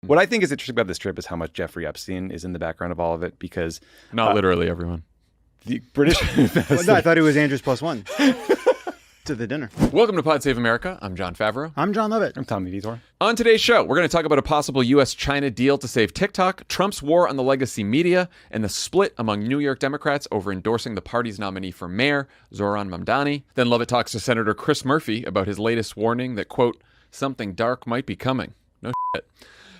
What I think is interesting about this trip is how much Jeffrey Epstein is in the background of all of it, because not literally everyone. The British. Well, no, I thought it was Andrews plus one to the dinner. Welcome to Pod Save America. I'm Jon Favreau. I'm Jon Lovett. I'm Tommy Vietor. On today's show, we're going to talk about a possible U.S.-China deal to save TikTok, Trump's war on the legacy media, and the split among New York Democrats over endorsing the party's nominee for mayor, Zohran Mamdani. Then Lovett talks to Senator Chris Murphy about his latest warning that, quote, something dark might be coming. No shit.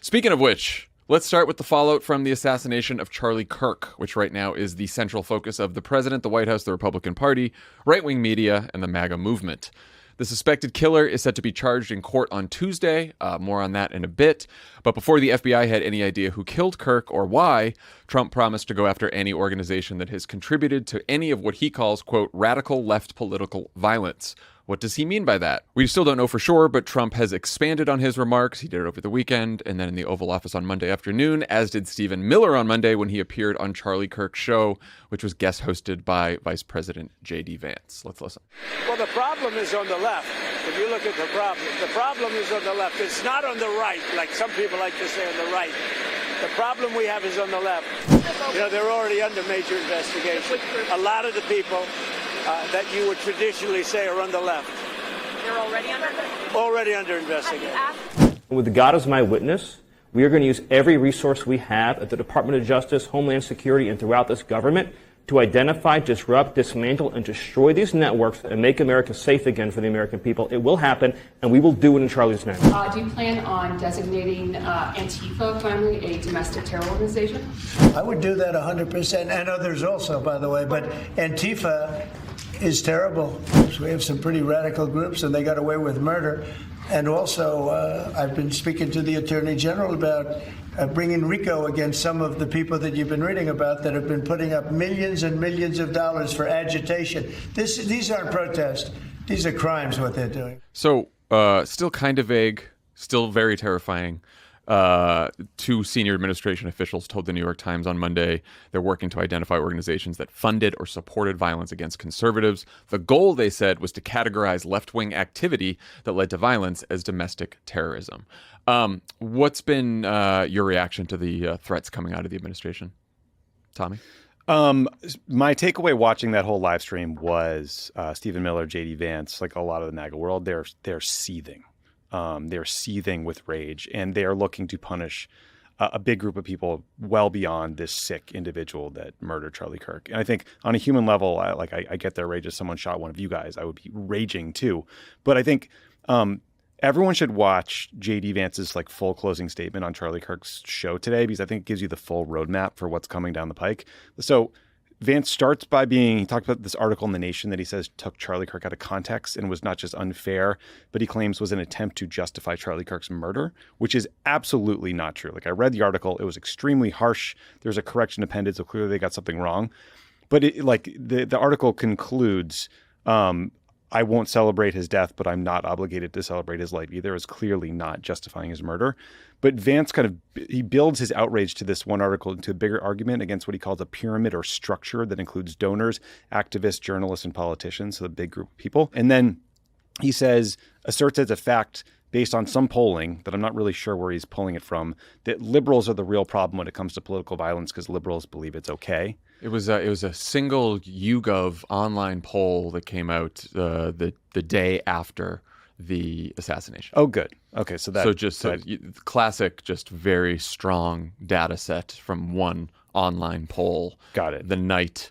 Speaking of which, let's start with the fallout from the assassination of Charlie Kirk, which right now is the central focus of the president, the White House, the Republican Party, right-wing media, and the MAGA movement. The suspected killer is set to be charged in court on Tuesday. More on that in a bit. But before the FBI had any idea who killed Kirk or why, Trump promised to go after any organization that has contributed to any of what he calls, quote, radical left political violence. What does he mean by that? We still don't know for sure, but Trump has expanded on his remarks. He did it over the weekend and then in the Oval Office on Monday afternoon, as did Stephen Miller on Monday when he appeared on Charlie Kirk's show, which was guest hosted by Vice President J.D. Vance. Let's listen. Well, the problem is on the left. If you look at the problem is on the left. It's not on the right, like some people like to say on the right. The problem we have is on the left. You know, they're already under major investigation. A lot of the people that you would traditionally say are on the left. They're already under investigation? Already under investigation. With God as my witness, we are going to use every resource we have at the Department of Justice, Homeland Security, and throughout this government to identify, disrupt, dismantle, and destroy these networks and make America safe again for the American people. It will happen, and we will do it in Charlie's name. Do you plan on designating Antifa finally a domestic terror organization? I would do that 100%, and others also, by the way, but Antifa is terrible. We have some pretty radical groups, and they got away with murder. And also, I've been speaking to the Attorney General about bringing RICO against some of the people that you've been reading about that have been putting up millions and millions of dollars for agitation. These aren't protests. These are crimes, what they're doing. So, still kind of vague, still very terrifying. Two senior administration officials told the New York Times on Monday they're working to identify organizations that funded or supported violence against conservatives. The goal, they said, was to categorize left-wing activity that led to violence as domestic terrorism. What's been your reaction to the threats coming out of the administration, Tommy? My takeaway watching that whole live stream was Stephen Miller, J.D. Vance, like a lot of the MAGA world, they're seething. They're seething with rage, and they are looking to punish a big group of people well beyond this sick individual that murdered Charlie Kirk. And I think on a human level, I get their rage. If someone shot one of you guys, I would be raging too. But I think everyone should watch J.D. Vance's like full closing statement on Charlie Kirk's show today, because I think it gives you the full roadmap for what's coming down the pike. So Vance starts by he talked about this article in The Nation that he says took Charlie Kirk out of context and was not just unfair, but he claims was an attempt to justify Charlie Kirk's murder, which is absolutely not true. Like, I read the article, it was extremely harsh. There's a correction appended, so clearly they got something wrong. But the article concludes, I won't celebrate his death, but I'm not obligated to celebrate his life either, is clearly not justifying his murder. But Vance he builds his outrage to this one article into a bigger argument against what he calls a pyramid or structure that includes donors, activists, journalists, and politicians, so the big group of people. And then he asserts as a fact, based on some polling that I'm not really sure where he's pulling it from, that liberals are the real problem when it comes to political violence because liberals believe it's okay. It was a single YouGov online poll that came out the day after the assassination. Oh, good. Okay, so classic, just very strong data set from one online poll. Got it. The night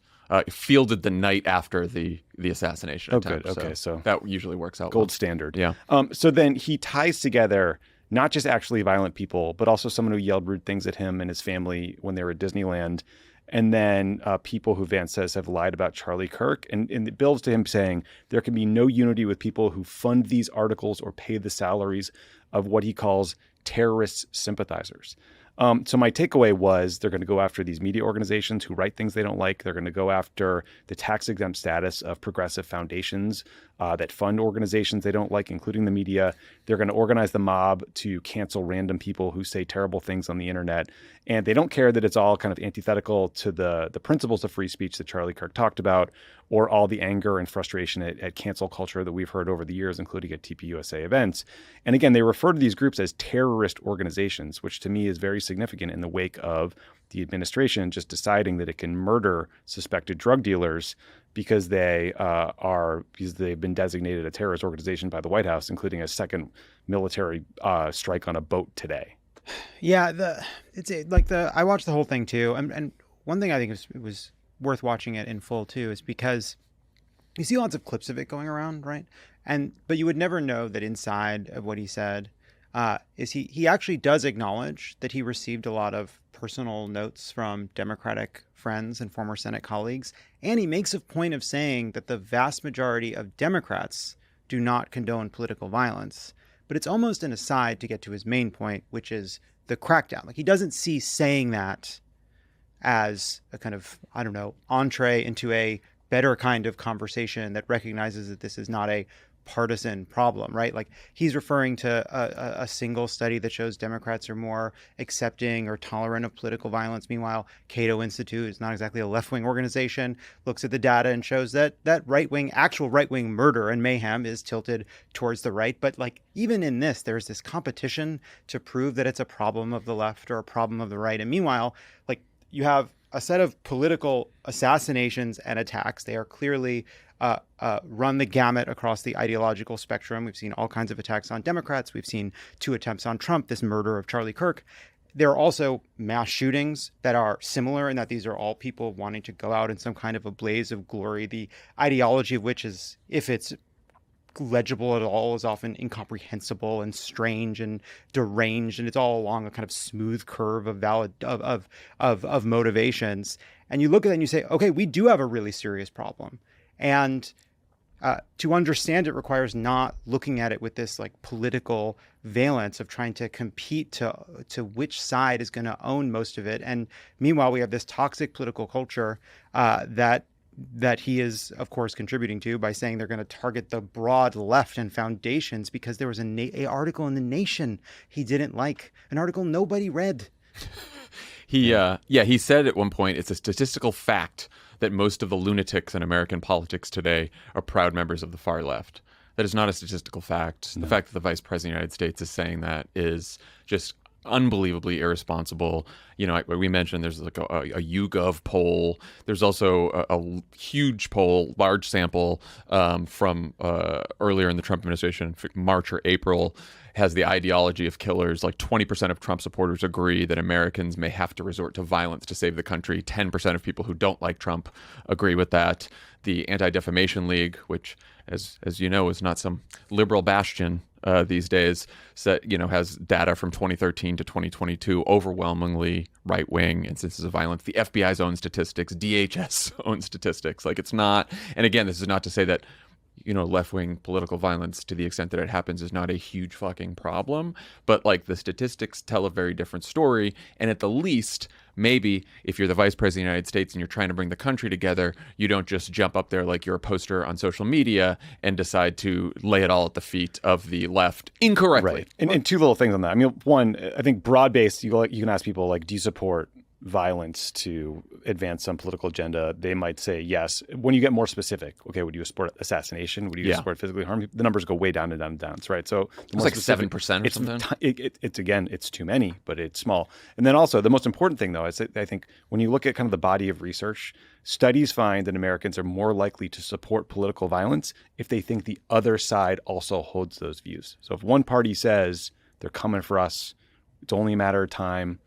fielded the night after the assassination. Oh, attempt. good. Okay, so that usually works out. Gold well. standard. Yeah. So then he ties together not just actually violent people, but also someone who yelled rude things at him and his family when they were at Disneyland. And then people who Vance says have lied about Charlie Kirk. And it builds to him saying there can be no unity with people who fund these articles or pay the salaries of what he calls terrorist sympathizers. So my takeaway was they're going to go after these media organizations who write things they don't like. They're going to go after the tax-exempt status of progressive foundations that fund organizations they don't like, including the media. They're going to organize the mob to cancel random people who say terrible things on the internet. And they don't care that it's all kind of antithetical to the principles of free speech that Charlie Kirk talked about, or all the anger and frustration at cancel culture that we've heard over the years, including at TPUSA events. And again, they refer to these groups as terrorist organizations, which to me is very significant in the wake of the administration just deciding that it can murder suspected drug dealers because they've been designated a terrorist organization by the White House, including a second military strike on a boat today. Yeah, I watched the whole thing too, and one thing I think was worth watching it in full too is because you see lots of clips of it going around, right? But you would never know that inside of what he said is he actually does acknowledge that he received a lot of personal notes from Democratic friends and former Senate colleagues, and he makes a point of saying that the vast majority of Democrats do not condone political violence. But it's almost an aside to get to his main point, which is the crackdown. Like, he doesn't see saying that as a kind of, I don't know, entree into a better kind of conversation that recognizes that this is not a partisan problem, right? Like, he's referring to a single study that shows Democrats are more accepting or tolerant of political violence. Meanwhile, Cato Institute is not exactly a left-wing organization, looks at the data and shows that actual right-wing murder and mayhem is tilted towards the right. But like, even in this, there's this competition to prove that it's a problem of the left or a problem of the right. And meanwhile, like, you have a set of political assassinations and attacks. They are clearly run the gamut across the ideological spectrum. We've seen all kinds of attacks on Democrats. We've seen 2 attempts on Trump, this murder of Charlie Kirk. There are also mass shootings that are similar in that these are all people wanting to go out in some kind of a blaze of glory, the ideology of which is, if it's legible at all, is often incomprehensible and strange and deranged, and it's all along a kind of smooth curve of motivations. And you look at it and you say, okay, we do have a really serious problem. And to understand it requires not looking at it with this like political valence of trying to compete to which side is going to own most of it. And meanwhile, we have this toxic political culture that he is, of course, contributing to by saying they're going to target the broad left and foundations because there was a article in The Nation he didn't like, an article nobody read. He said at one point, it's a statistical fact that most of the lunatics in American politics today are proud members of the far left. That is not a statistical fact. No. The fact that the Vice President of the United States is saying that is just unbelievably irresponsible. You know, like we mentioned, there's like a YouGov poll. There's also a huge poll, large sample from earlier in the Trump administration, March or April, has the ideology of killers. Like 20% of Trump supporters agree that Americans may have to resort to violence to save the country. 10% of people who don't like Trump agree with that. The Anti-Defamation League, which, as you know, is not some liberal bastion these days, has data from 2013 to 2022, overwhelmingly right-wing instances of violence. The FBI's own statistics, DHS own statistics. Like, it's not, and again, this is not to say that, left-wing political violence, to the extent that it happens, is not a huge fucking problem. But like, the statistics tell a very different story. And at the least, maybe if you're the Vice President of the United States and you're trying to bring the country together, you don't just jump up there like you're a poster on social media and decide to lay it all at the feet of the left incorrectly. Right. And 2 little things on that. I mean, one, I think broad-based, you can ask people, like, do you support violence to advance some political agenda? They might say yes. When you get more specific, okay, would you support assassination? Would you support physically harm people? The numbers go way down and down and down, right? So it's like 7% or something. It's too many, but it's small. And then also the most important thing, though, is that I think when you look at kind of the body of research, studies find that Americans are more likely to support political violence if they think the other side also holds those views. So if one party says they're coming for us, it's only a matter of time,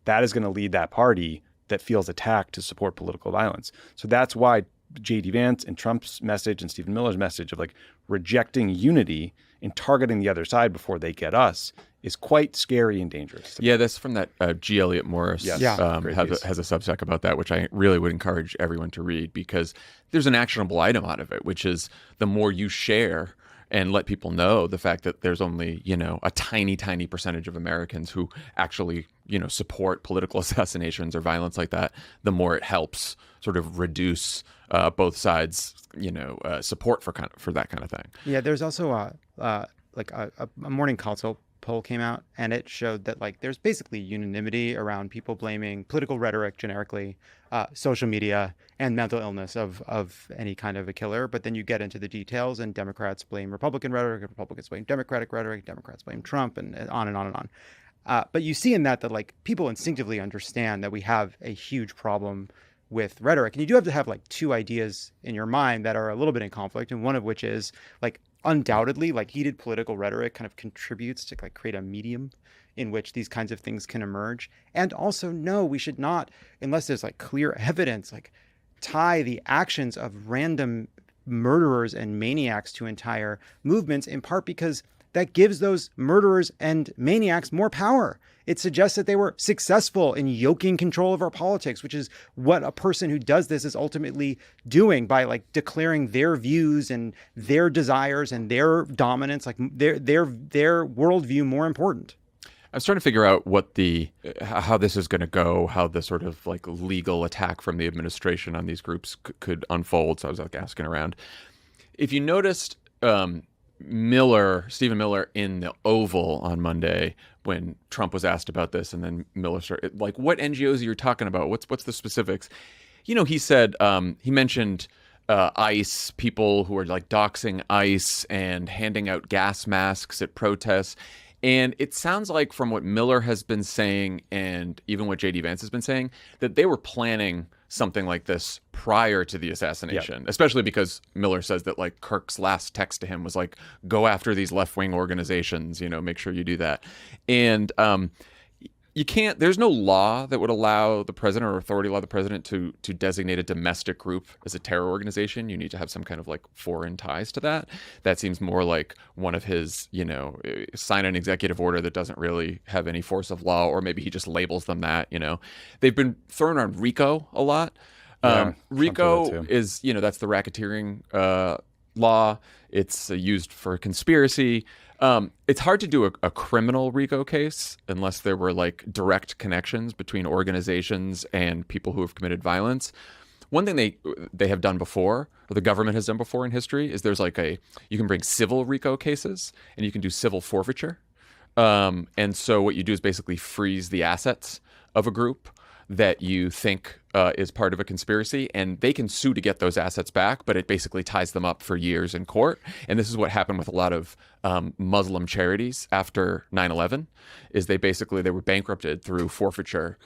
that is going to lead that party that feels attacked to support political violence. So that's why J.D. Vance and Trump's message and Stephen Miller's message of like rejecting unity and targeting the other side before they get us is quite scary and dangerous. Yeah, that's from that G. Elliott Morris. Yes. Has a Substack about that, which I really would encourage everyone to read, because there's an actionable item out of it, which is the more you share and let people know the fact that there's only, a tiny, tiny percentage of Americans who actually, support political assassinations or violence like that, the more it helps sort of reduce both sides, support for that kind of thing. Yeah, there's also a morning consult poll came out, and it showed that there's basically unanimity around people blaming political rhetoric generically, social media, and mental illness of any kind of a killer. But then you get into the details, and Democrats blame Republican rhetoric, Republicans blame Democratic rhetoric, Democrats blame Trump, and on and on and on. But you see in that people instinctively understand that we have a huge problem with rhetoric, and you do have to have two ideas in your mind that are a little bit in conflict, and one of which is undoubtedly heated political rhetoric kind of contributes to create a medium in which these kinds of things can emerge. And also, no, we should not, unless there's clear evidence, tie the actions of random murderers and maniacs to entire movements, in part because that gives those murderers and maniacs more power. It suggests that they were successful in yoking control of our politics, which is what a person who does this is ultimately doing by declaring their views and their desires and their dominance, their worldview more important. I was trying to figure out how this is going to go, how the sort of legal attack from the administration on these groups could unfold. So I was asking around. If you noticed, Stephen Miller in the Oval on Monday when Trump was asked about this, and then Miller started, what NGOs are you talking about? What's the specifics? He said, he mentioned ICE, people who are doxing ICE and handing out gas masks at protests. And it sounds like from what Miller has been saying and even what J.D. Vance has been saying, that they were planning something like this prior to the assassination, especially because Miller says that Kirk's last text to him was go after these left-wing organizations, make sure you do that. And there's no law that would allow the president or authority allow the president to designate a domestic group as a terror organization. You need to have some kind of foreign ties to that. That seems more like one of his, sign an executive order that doesn't really have any force of law, or maybe he just labels them that, They've been throwing around RICO a lot. RICO is, that's the racketeering law. It's used for conspiracy. It's hard to do a criminal RICO case unless there were direct connections between organizations and people who have committed violence. One thing they have done before, or the government has done before in history, is there's you can bring civil RICO cases and you can do civil forfeiture. And so what you do is basically freeze the assets of a group that you think is part of a conspiracy, and they can sue to get those assets back, but it basically ties them up for years in court. And this is what happened with a lot of Muslim charities after 9/11, is they were bankrupted through forfeiture,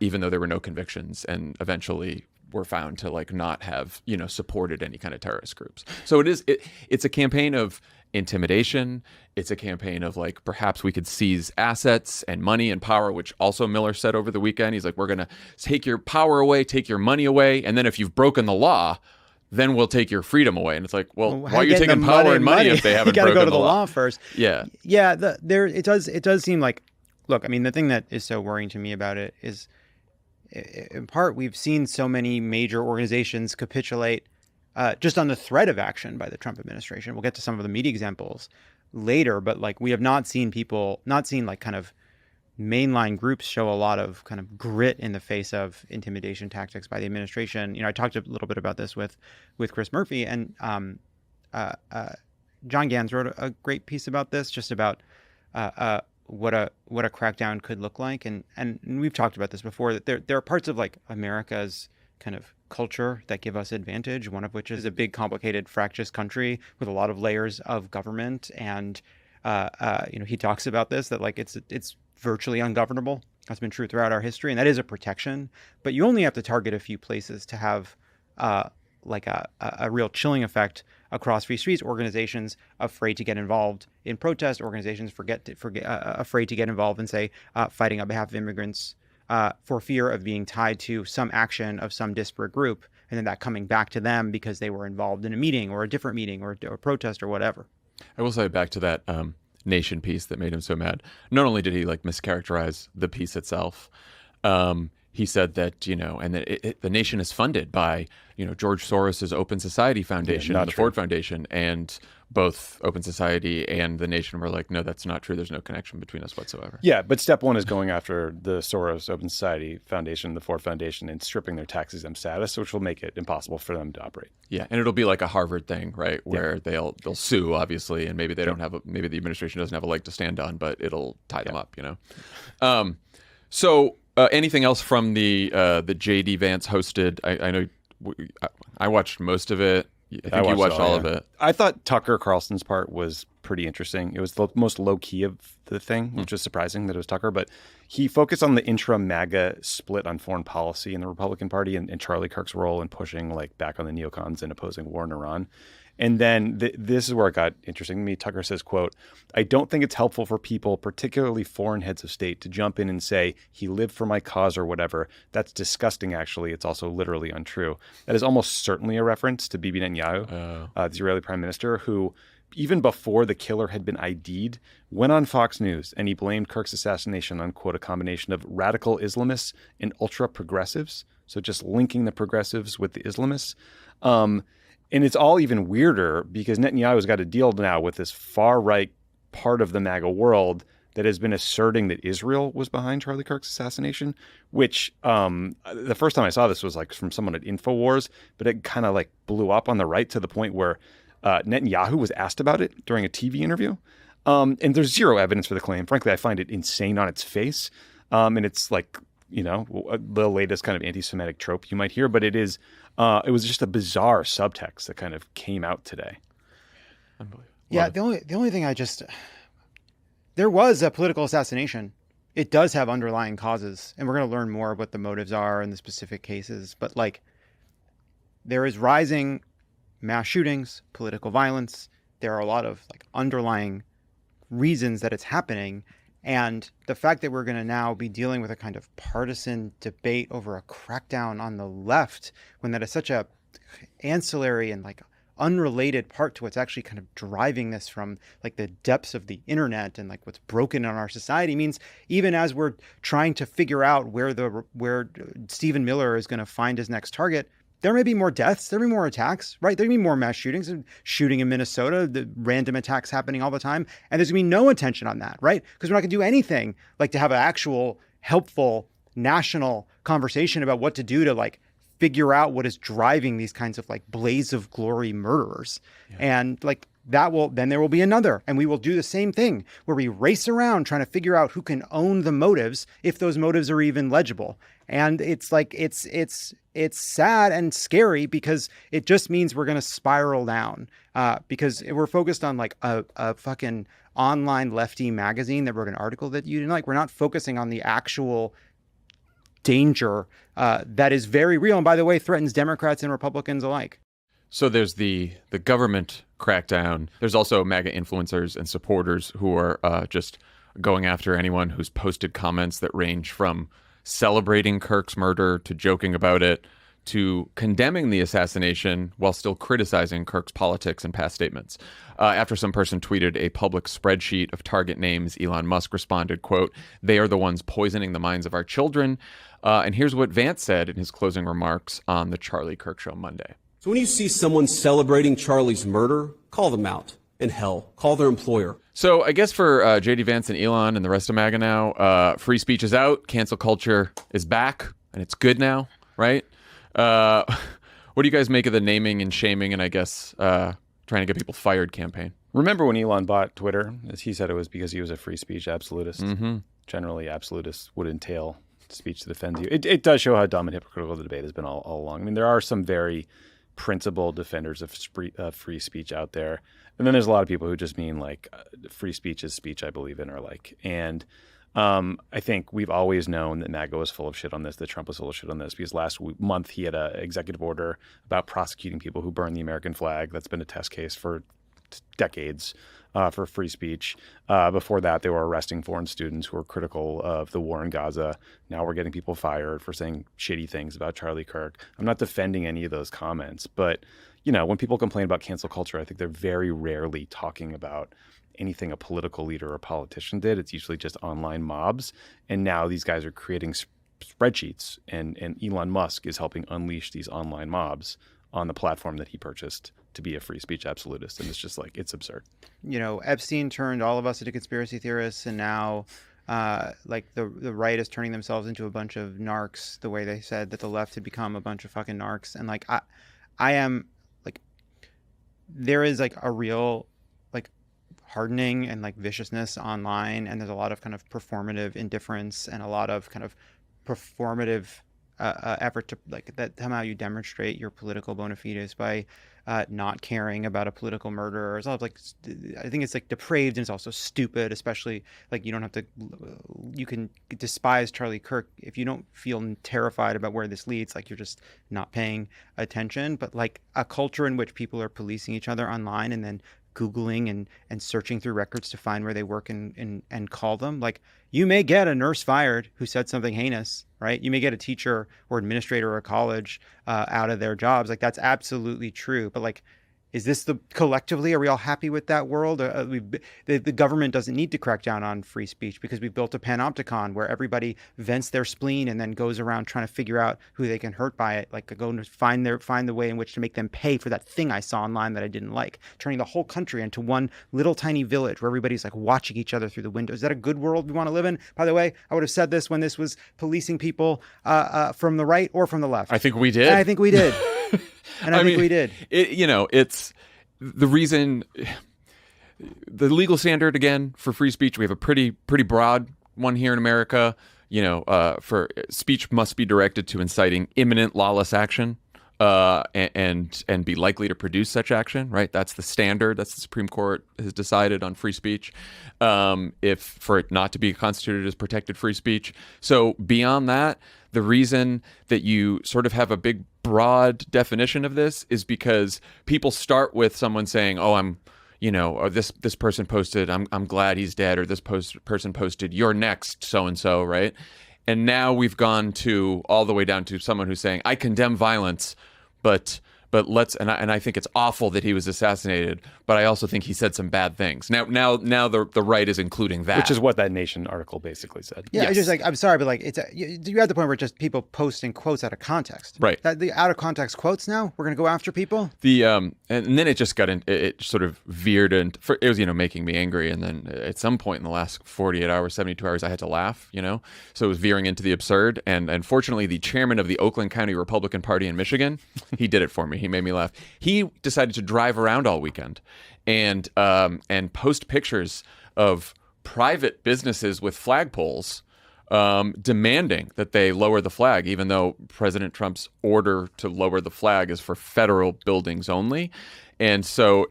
even though there were no convictions, and eventually were found to not have supported any kind of terrorist groups. So it's a campaign of intimidation. It's a campaign of perhaps we could seize assets and money and power, which also Miller said over the weekend. He's we're going to take your power away, take your money away, and then if you've broken the law, then we'll take your freedom away. And it's well, why are you taking power and money if they haven't broken the law? You got to go to the law first. Yeah. It does seem look, I mean, the thing that is so worrying to me about it is, in part, we've seen so many major organizations capitulate just on the threat of action by the Trump administration. We'll get to some of the media examples later, but we have not seen kind of mainline groups show a lot of kind of grit in the face of intimidation tactics by the administration. I talked a little bit about this with Chris Murphy, and John Gans wrote a great piece about this, just about what a crackdown could look like, and we've talked about this before, that there are parts of America's kind of culture that give us advantage, one of which is a big, complicated, fractious country with a lot of layers of government. And he talks about this, that it's virtually ungovernable. That's been true throughout our history, and that is a protection. But you only have to target a few places to have a real chilling effect across free speech. Organizations afraid to get involved in protest, organizations afraid to get involved in, say, fighting on behalf of immigrants, for fear of being tied to some action of some disparate group, and then that coming back to them because they were involved in a meeting or a different meeting or a protest or whatever. I will say, back to that Nation piece that made him so mad, not only did he mischaracterize the piece itself, he said that, and that the nation is funded by, George Soros's Open Society Foundation and the Ford Foundation, and both Open Society and the nation were like, no, that's not true. There's no connection between us whatsoever. Yeah, but step one is going after the Soros Open Society Foundation, the Ford Foundation, and stripping their tax-exempt status, which will make it impossible for them to operate. Yeah, and it'll be like a Harvard thing, right, where they'll sue, obviously, and maybe they don't have maybe the administration doesn't have a leg to stand on, but it'll tie them up, So anything else from the J.D. Vance hosted? I know I watched most of it. I think you watched all of it. I thought Tucker Carlson's part was pretty interesting. It was the most low-key of the thing, which was surprising that it was Tucker. But he focused on the intra-MAGA split on foreign policy in the Republican Party and Charlie Kirk's role in pushing back on the neocons and opposing war in Iran. And then this is where it got interesting to me. Tucker says, quote, "I don't think it's helpful for people, particularly foreign heads of state, to jump in and say, he lived for my cause or whatever. That's disgusting, actually. It's also literally untrue." That is almost certainly a reference to Bibi Netanyahu, the Israeli prime minister, who, even before the killer had been ID'd, went on Fox News and he blamed Kirk's assassination on, quote, a combination of radical Islamists and ultra-progressives. So just linking the progressives with the Islamists. And it's all even weirder because Netanyahu's got a deal now with this far-right part of the MAGA world that has been asserting that Israel was behind Charlie Kirk's assassination, which the first time I saw this was from someone at InfoWars, but it kind of blew up on the right to the point where Netanyahu was asked about it during a TV interview. And there's zero evidence for the claim. Frankly, I find it insane on its face. And it's the latest kind of anti-Semitic trope you might hear, but it was just a bizarre subtext that kind of came out today. Unbelievable. Yeah, the only thing there was a political assassination. It does have underlying causes, and we're going to learn more what the motives are in the specific cases. But there is rising mass shootings, political violence. There are a lot of underlying reasons that it's happening. And the fact that we're going to now be dealing with a kind of partisan debate over a crackdown on the left, when that is such a ancillary and unrelated part to what's actually kind of driving this from the depths of the internet and what's broken in our society, means even as we're trying to figure out where Stephen Miller is going to find his next target, there may be more deaths, there may be more attacks, right? There may be more mass shootings, shooting in Minnesota, the random attacks happening all the time. And there's going to be no attention on that, right? Because we're not going to do anything to have an actual helpful national conversation about what to do to figure out what is driving these kinds of blaze of glory murderers. Yeah. And then there will be another, and we will do the same thing where we race around trying to figure out who can own the motives, if those motives are even legible. And it's sad and scary because it just means we're going to spiral down because we're focused on a fucking online lefty magazine that wrote an article that you didn't like. We're not focusing on the actual danger that is very real, and by the way, threatens Democrats and Republicans alike. So there's the government crackdown. There's also MAGA influencers and supporters who are just going after anyone who's posted comments that range from celebrating Kirk's murder to joking about it to condemning the assassination while still criticizing Kirk's politics and past statements. After some person tweeted a public spreadsheet of target names, Elon Musk responded, quote, "They are the ones poisoning the minds of our children." And here's what Vance said in his closing remarks on the Charlie Kirk Show Monday. So when you see someone celebrating Charlie's murder, call them out. And hell, call their employer. So I guess for J.D. Vance and Elon and the rest of MAGA now, free speech is out, cancel culture is back, and it's good now, right? What do you guys make of the naming and shaming and I guess trying to get people fired campaign? Remember when Elon bought Twitter? As he said, it was because he was a free speech absolutist. Mm-hmm. Generally, absolutists would entail speech that offends you. It does show how dumb and hypocritical the debate has been all along. I mean, there are some very principled defenders of free speech out there. And then there's a lot of people who just mean free speech is speech I believe in and I think we've always known that MAGA was full of shit on this, that Trump was full of shit on this, because last month he had an executive order about prosecuting people who burn the American flag. That's been a test case for decades for free speech. Before that, they were arresting foreign students who were critical of the war in Gaza. Now we're getting people fired for saying shitty things about Charlie Kirk. I'm not defending any of those comments, but when people complain about cancel culture, I think they're very rarely talking about anything a political leader or politician did. It's usually just online mobs. And now these guys are creating spreadsheets, and Elon Musk is helping unleash these online mobs on the platform that he purchased to be a free speech absolutist. And it's just like, it's absurd. You know, Epstein turned all of us into conspiracy theorists, and now like the right is turning themselves into a bunch of narcs, the way they said that the left had become a bunch of fucking narcs. And like I am like, there is like a real like hardening and like viciousness online, and there's a lot of kind of performative indifference and a lot of kind of performative effort to like that somehow you demonstrate your political bona fides by not caring about a political murderer. It's all like, I think it's like depraved, and it's also stupid, especially like you can despise Charlie Kirk if you don't feel terrified about where this leads, like you're just not paying attention. But like a culture in which people are policing each other online and then Googling and searching through records to find where they work and call them. Like, you may get a nurse fired who said something heinous, right? You may get a teacher or administrator or a college out of their jobs. Like, that's absolutely true. But like, is this collectively, are we all happy with that world? The government doesn't need to crack down on free speech because we've built a panopticon where everybody vents their spleen and then goes around trying to figure out who they can hurt by it. Like, go and find the way in which to make them pay for that thing I saw online that I didn't like, turning the whole country into one little tiny village where everybody's like watching each other through the windows. Is that a good world we want to live in? By the way, I would have said this when this was policing people from the right or from the left. I think we did. And I think we did. And I think we did. It's the reason, the legal standard, again, for free speech, we have a pretty broad one here in America. For speech must be directed to inciting imminent lawless action and be likely to produce such action, right? That's the standard. That's the Supreme Court has decided on free speech, if for it not to be constituted as protected free speech. So beyond that, the reason that you sort of have a big broad definition of this is because people start with someone saying, oh, or this person posted, I'm glad he's dead, or this person posted, you're next, so-and-so, right? And now we've gone to all the way down to someone who's saying, I condemn violence, but let's, and I think it's awful that he was assassinated, but I also think he said some bad things. Now the right is including that, which is what that Nation article basically said. Yeah, yes. It's just like, I'm sorry, but like you're at the point where just people posting quotes out of context. Right. The out of context quotes now, we're gonna go after people. And then it just got in. It sort of veered, and it was making me angry. And then at some point in the last 48 hours, 72 hours, I had to laugh. So it was veering into the absurd. And fortunately, the chairman of the Oakland County Republican Party in Michigan, he did it for me. He made me laugh. He decided to drive around all weekend and post pictures of private businesses with flagpoles demanding that they lower the flag, even though President Trump's order to lower the flag is for federal buildings only. And so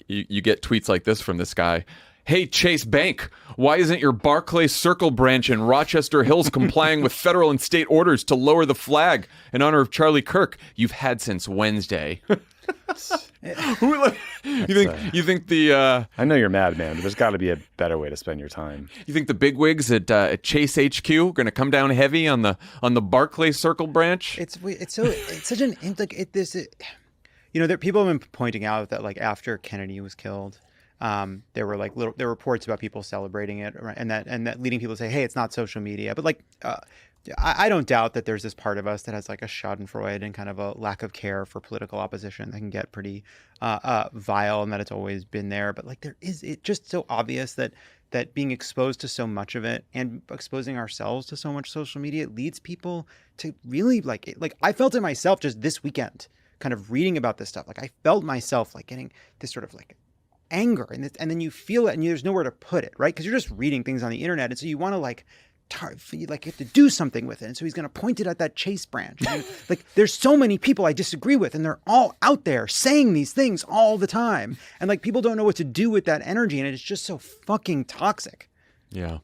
you get tweets like this from this guy. Hey, Chase Bank, why isn't your Barclays Circle branch in Rochester Hills complying with federal and state orders to lower the flag in honor of Charlie Kirk? You've had since Wednesday. You think the I know you're mad, man, but there's got to be a better way to spend your time. You think the bigwigs at Chase HQ are going to come down heavy on the Barclays Circle branch? It's such an like this. People have been pointing out that like after Kennedy was killed, there were like there were reports about people celebrating it, right? and that leading people to say, hey, it's not social media, but like. I don't doubt that there's this part of us that has like a schadenfreude and kind of a lack of care for political opposition that can get pretty vile, and that it's always been there. But like it's just so obvious that being exposed to so much of it and exposing ourselves to so much social media leads people to really like I felt it myself just this weekend, kind of reading about this stuff. Like I felt myself like getting this sort of like anger, and then you feel it and there's nowhere to put it, right? Because you're just reading things on the internet, and so you want to like you have to do something with it. And so he's going to point it at that Chase branch. And like, there's so many people I disagree with, and they're all out there saying these things all the time. And like, people don't know what to do with that energy. And it's just so fucking toxic. Yeah.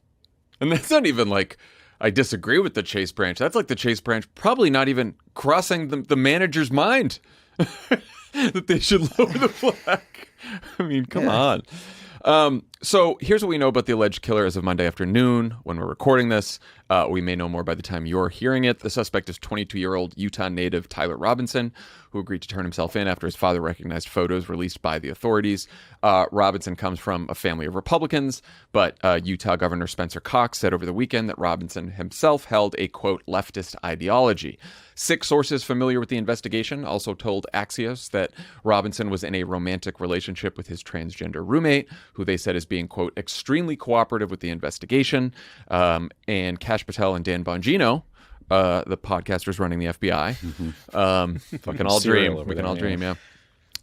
And that's not even like, I disagree with the Chase branch. That's like the Chase branch probably not even crossing the manager's mind that they should lower the flag. I mean, come on. So here's what we know about the alleged killer as of Monday afternoon when we're recording this. We may know more by the time you're hearing it. The suspect is 22-year-old Utah native Tyler Robinson, who agreed to turn himself in after his father recognized photos released by the authorities. Robinson comes from a family of Republicans, but Utah Governor Spencer Cox said over the weekend that Robinson himself held a, quote, leftist ideology. 6 sources familiar with the investigation also told Axios that Robinson was in a romantic relationship with his transgender roommate, who they said is being, quote, extremely cooperative with the investigation. And Kash Patel and Dan Bongino, the podcasters running the FBI, fucking all dream. We can all dream, yeah.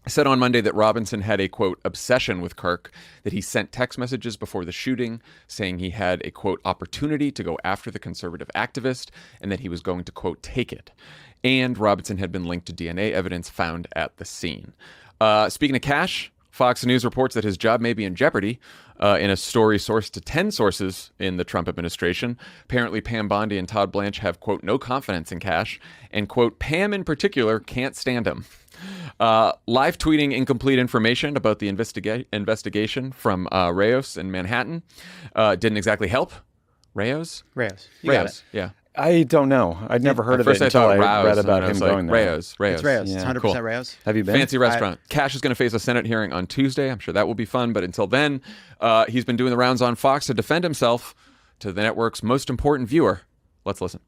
Said on Monday that Robinson had a, quote, obsession with Kirk, that he sent text messages before the shooting saying he had a, quote, opportunity to go after the conservative activist and that he was going to, quote, take it. And Robinson had been linked to DNA evidence found at the scene. Speaking of Kash, Fox News reports that his job may be in jeopardy in a story sourced to 10 sources in the Trump administration. Apparently, Pam Bondi and Todd Blanche have, quote, no confidence in Kash, and, quote, Pam in particular can't stand him. Live tweeting incomplete information about the investigation from Reyes in Manhattan didn't exactly help. Reyes? Reyes. You got it. Yeah. I don't know. I'd never heard of it until I read about him going there. Reyes. It's Reyes. It's Yeah. 100% Cool. Reyes. Have you been? Fancy restaurant. Kash is going to face a Senate hearing on Tuesday. I'm sure that will be fun. But until then, he's been doing the rounds on Fox to defend himself to the network's most important viewer. Let's listen.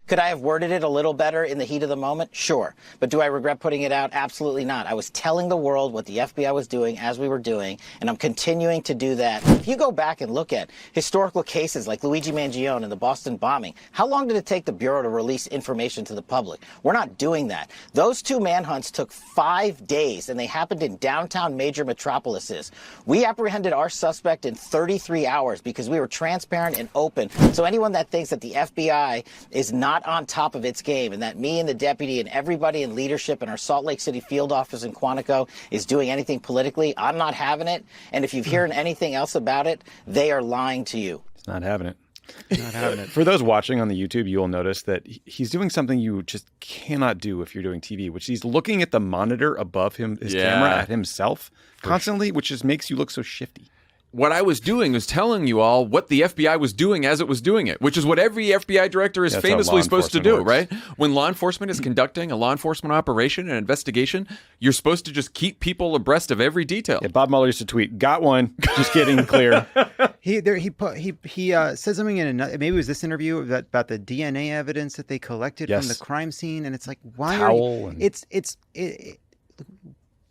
Could I have worded it a little better in the heat of the moment? Sure. But do I regret putting it out? Absolutely not. I was telling the world what the FBI was doing as we were doing, and I'm continuing to do that. If you go back and look at historical cases like Luigi Mangione and the Boston bombing, how long did it take the Bureau to release information to the public? We're not doing that. Those 2 manhunts took 5 days, and they happened in downtown major metropolises. We apprehended our suspect in 33 hours because we were transparent and open. So anyone that thinks that the FBI is not on top of its game and that me and the deputy and everybody in leadership in our Salt Lake City field office in Quantico is doing anything politically, I'm not having it. And if you've heard anything else about it, they are lying to you. He's not having it. Not having it. For those watching on the YouTube, you will notice that he's doing something you just cannot do if you're doing TV, which he's looking at the monitor above him, his camera at himself constantly, which just makes you look so shifty. What I was doing was telling you all what the FBI was doing as it was doing it, which is what every FBI director is That's how famously law supposed to enforcement do, works. right? When law enforcement is conducting a law enforcement operation, an investigation, you're supposed to just keep people abreast of every detail. Yeah, Bob Mueller used to tweet, "Got one, just getting clear." He said something in another, maybe it was this interview about the DNA evidence that they collected from the crime scene, and it's like, why Towel are you, and-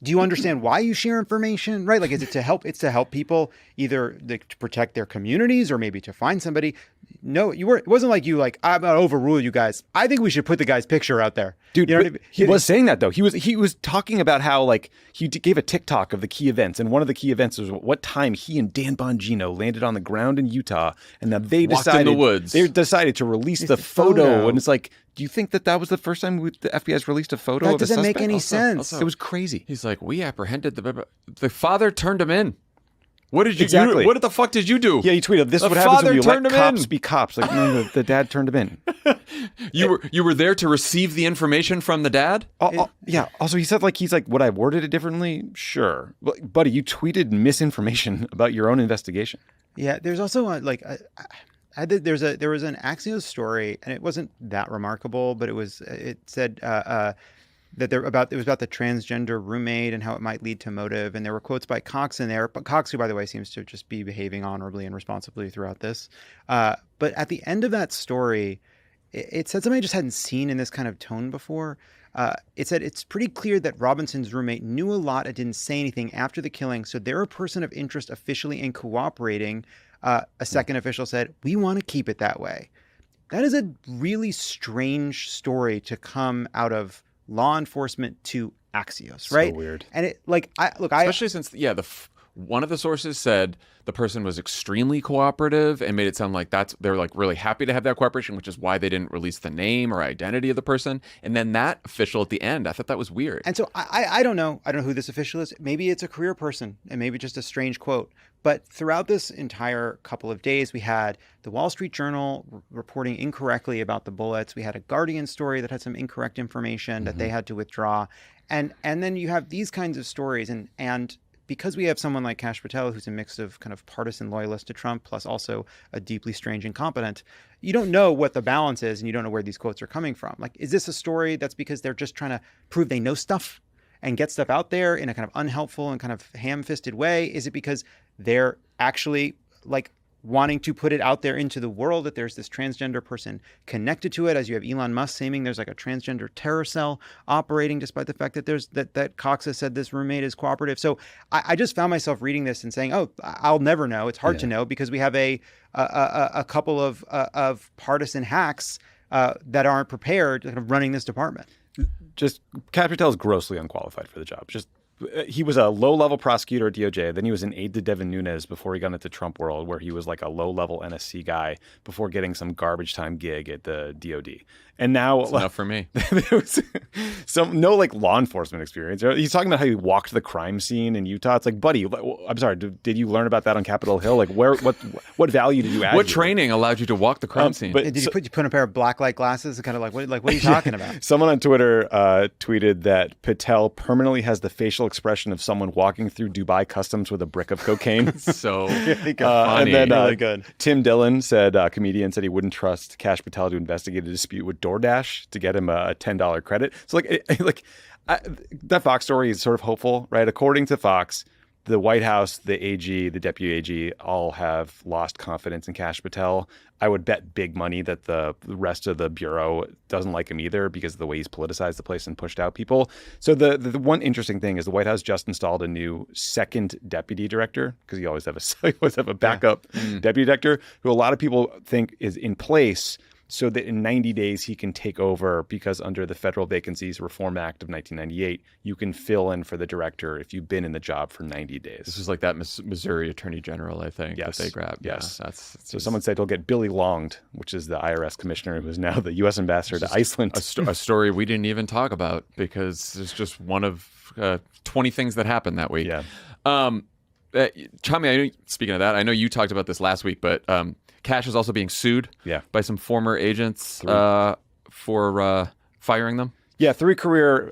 do you understand why you share information, right? Like, is it to help? It's to help people either to protect their communities or maybe to find somebody. No, it wasn't like you like, I'm gonna overrule you guys. I think we should put the guy's picture out there, Dude. You know But what I mean? he was saying that though. He was talking about how like he gave a TikTok of the key events, and one of the key events was what time he and Dan Bongino landed on the ground in Utah, and then they Walked in decided the woods. They decided to release the photo, and it's like, do you think that was the first time the FBI has released a photo That of a doesn't make suspect? any sense. It was crazy. He's like, we apprehended the father turned him in. What did you Exactly. do? What the fuck did you do? Yeah, he tweeted, "This is The what happens father when you let turned him cops in." be cops." Like, no, the dad turned him in. You were there to receive the information from the dad? Yeah. Also, he's like, would I have worded it differently? Sure, but, buddy, you tweeted misinformation about your own investigation. Yeah, there's also there was an Axios story, and it wasn't that remarkable, but it said that it was about the transgender roommate and how it might lead to motive, and there were quotes by Cox in there. But Cox, who by the way seems to just be behaving honorably and responsibly throughout this, but at the end of that story, it said something I just hadn't seen in this kind of tone before. It said it's pretty clear that Robinson's roommate knew a lot and didn't say anything after the killing, so they're a person of interest officially and cooperating. A second official said, "We want to keep it that way." That is a really strange story to come out of law enforcement to Axios, right? So weird. And it Especially since one of the sources said the person was extremely cooperative and made it sound like they're like really happy to have that cooperation, which is why they didn't release the name or identity of the person. And then that official at the end, I thought that was weird. And so I don't know. I don't know who this official is. Maybe it's a career person and maybe just a strange quote. But throughout this entire couple of days, we had the Wall Street Journal reporting incorrectly about the bullets. We had a Guardian story that had some incorrect information that they had to withdraw. And then you have these kinds of stories. And because we have someone like Kash Patel, who's a mix of kind of partisan loyalist to Trump, plus also a deeply strange incompetent, you don't know what the balance is and you don't know where these quotes are coming from. Like, is this a story that's because they're just trying to prove they know stuff and get stuff out there in a kind of unhelpful and kind of ham-fisted way? Is it because they're actually like wanting to put it out there into the world that there's this transgender person connected to it, as you have Elon Musk saying there's like a transgender terror cell operating, despite the fact that there's that Cox has said this roommate is cooperative. So I just found myself reading this and saying, oh, I'll never know. It's hard to know because we have a couple of partisan hacks that aren't prepared kind of running this department. Just Kash Patel is grossly unqualified for the job. He was a low-level prosecutor at DOJ. Then he was an aide to Devin Nunes before he got into Trump world, where he was like a low-level NSC guy before getting some garbage time gig at the DOD. And now, that's enough for me. There was no like law enforcement experience. He's talking about how he walked the crime scene in Utah. It's like, buddy, I'm sorry. Did you learn about that on Capitol Hill? Like, what value did you add? What training allowed you to walk the crime scene? Did you put on a pair of blacklight glasses and kind of what are you talking about? Someone on Twitter tweeted that Patel permanently has the facial expression of someone walking through Dubai customs with a brick of cocaine. So funny. And then really good. Tim Dillon said, comedian, said he wouldn't trust Kash Patel to investigate a dispute with DoorDash to get him a $10 credit. So that Fox story is sort of hopeful, right? According to Fox, the White House, the AG, the deputy AG all have lost confidence in Kash Patel. I would bet big money that the rest of the bureau doesn't like him either because of the way he's politicized the place and pushed out people. So the one interesting thing is the White House just installed a new second deputy director, because you always have a backup deputy director who a lot of people think is in place so that in 90 days he can take over, because under the Federal Vacancies Reform Act of 1998, you can fill in for the director if you've been in the job for 90 days. This is like that Missouri Attorney General, I think, that they grabbed. Yes. Yeah, so someone said he'll get Billy Longed, which is the IRS commissioner who is now the U.S. ambassador to Iceland. A story we didn't even talk about because it's just one of 20 things that happened that week. Yeah. Tommy, speaking of that, I know you talked about this last week, but Kash is also being sued by some former agents for firing them. Yeah, 3 career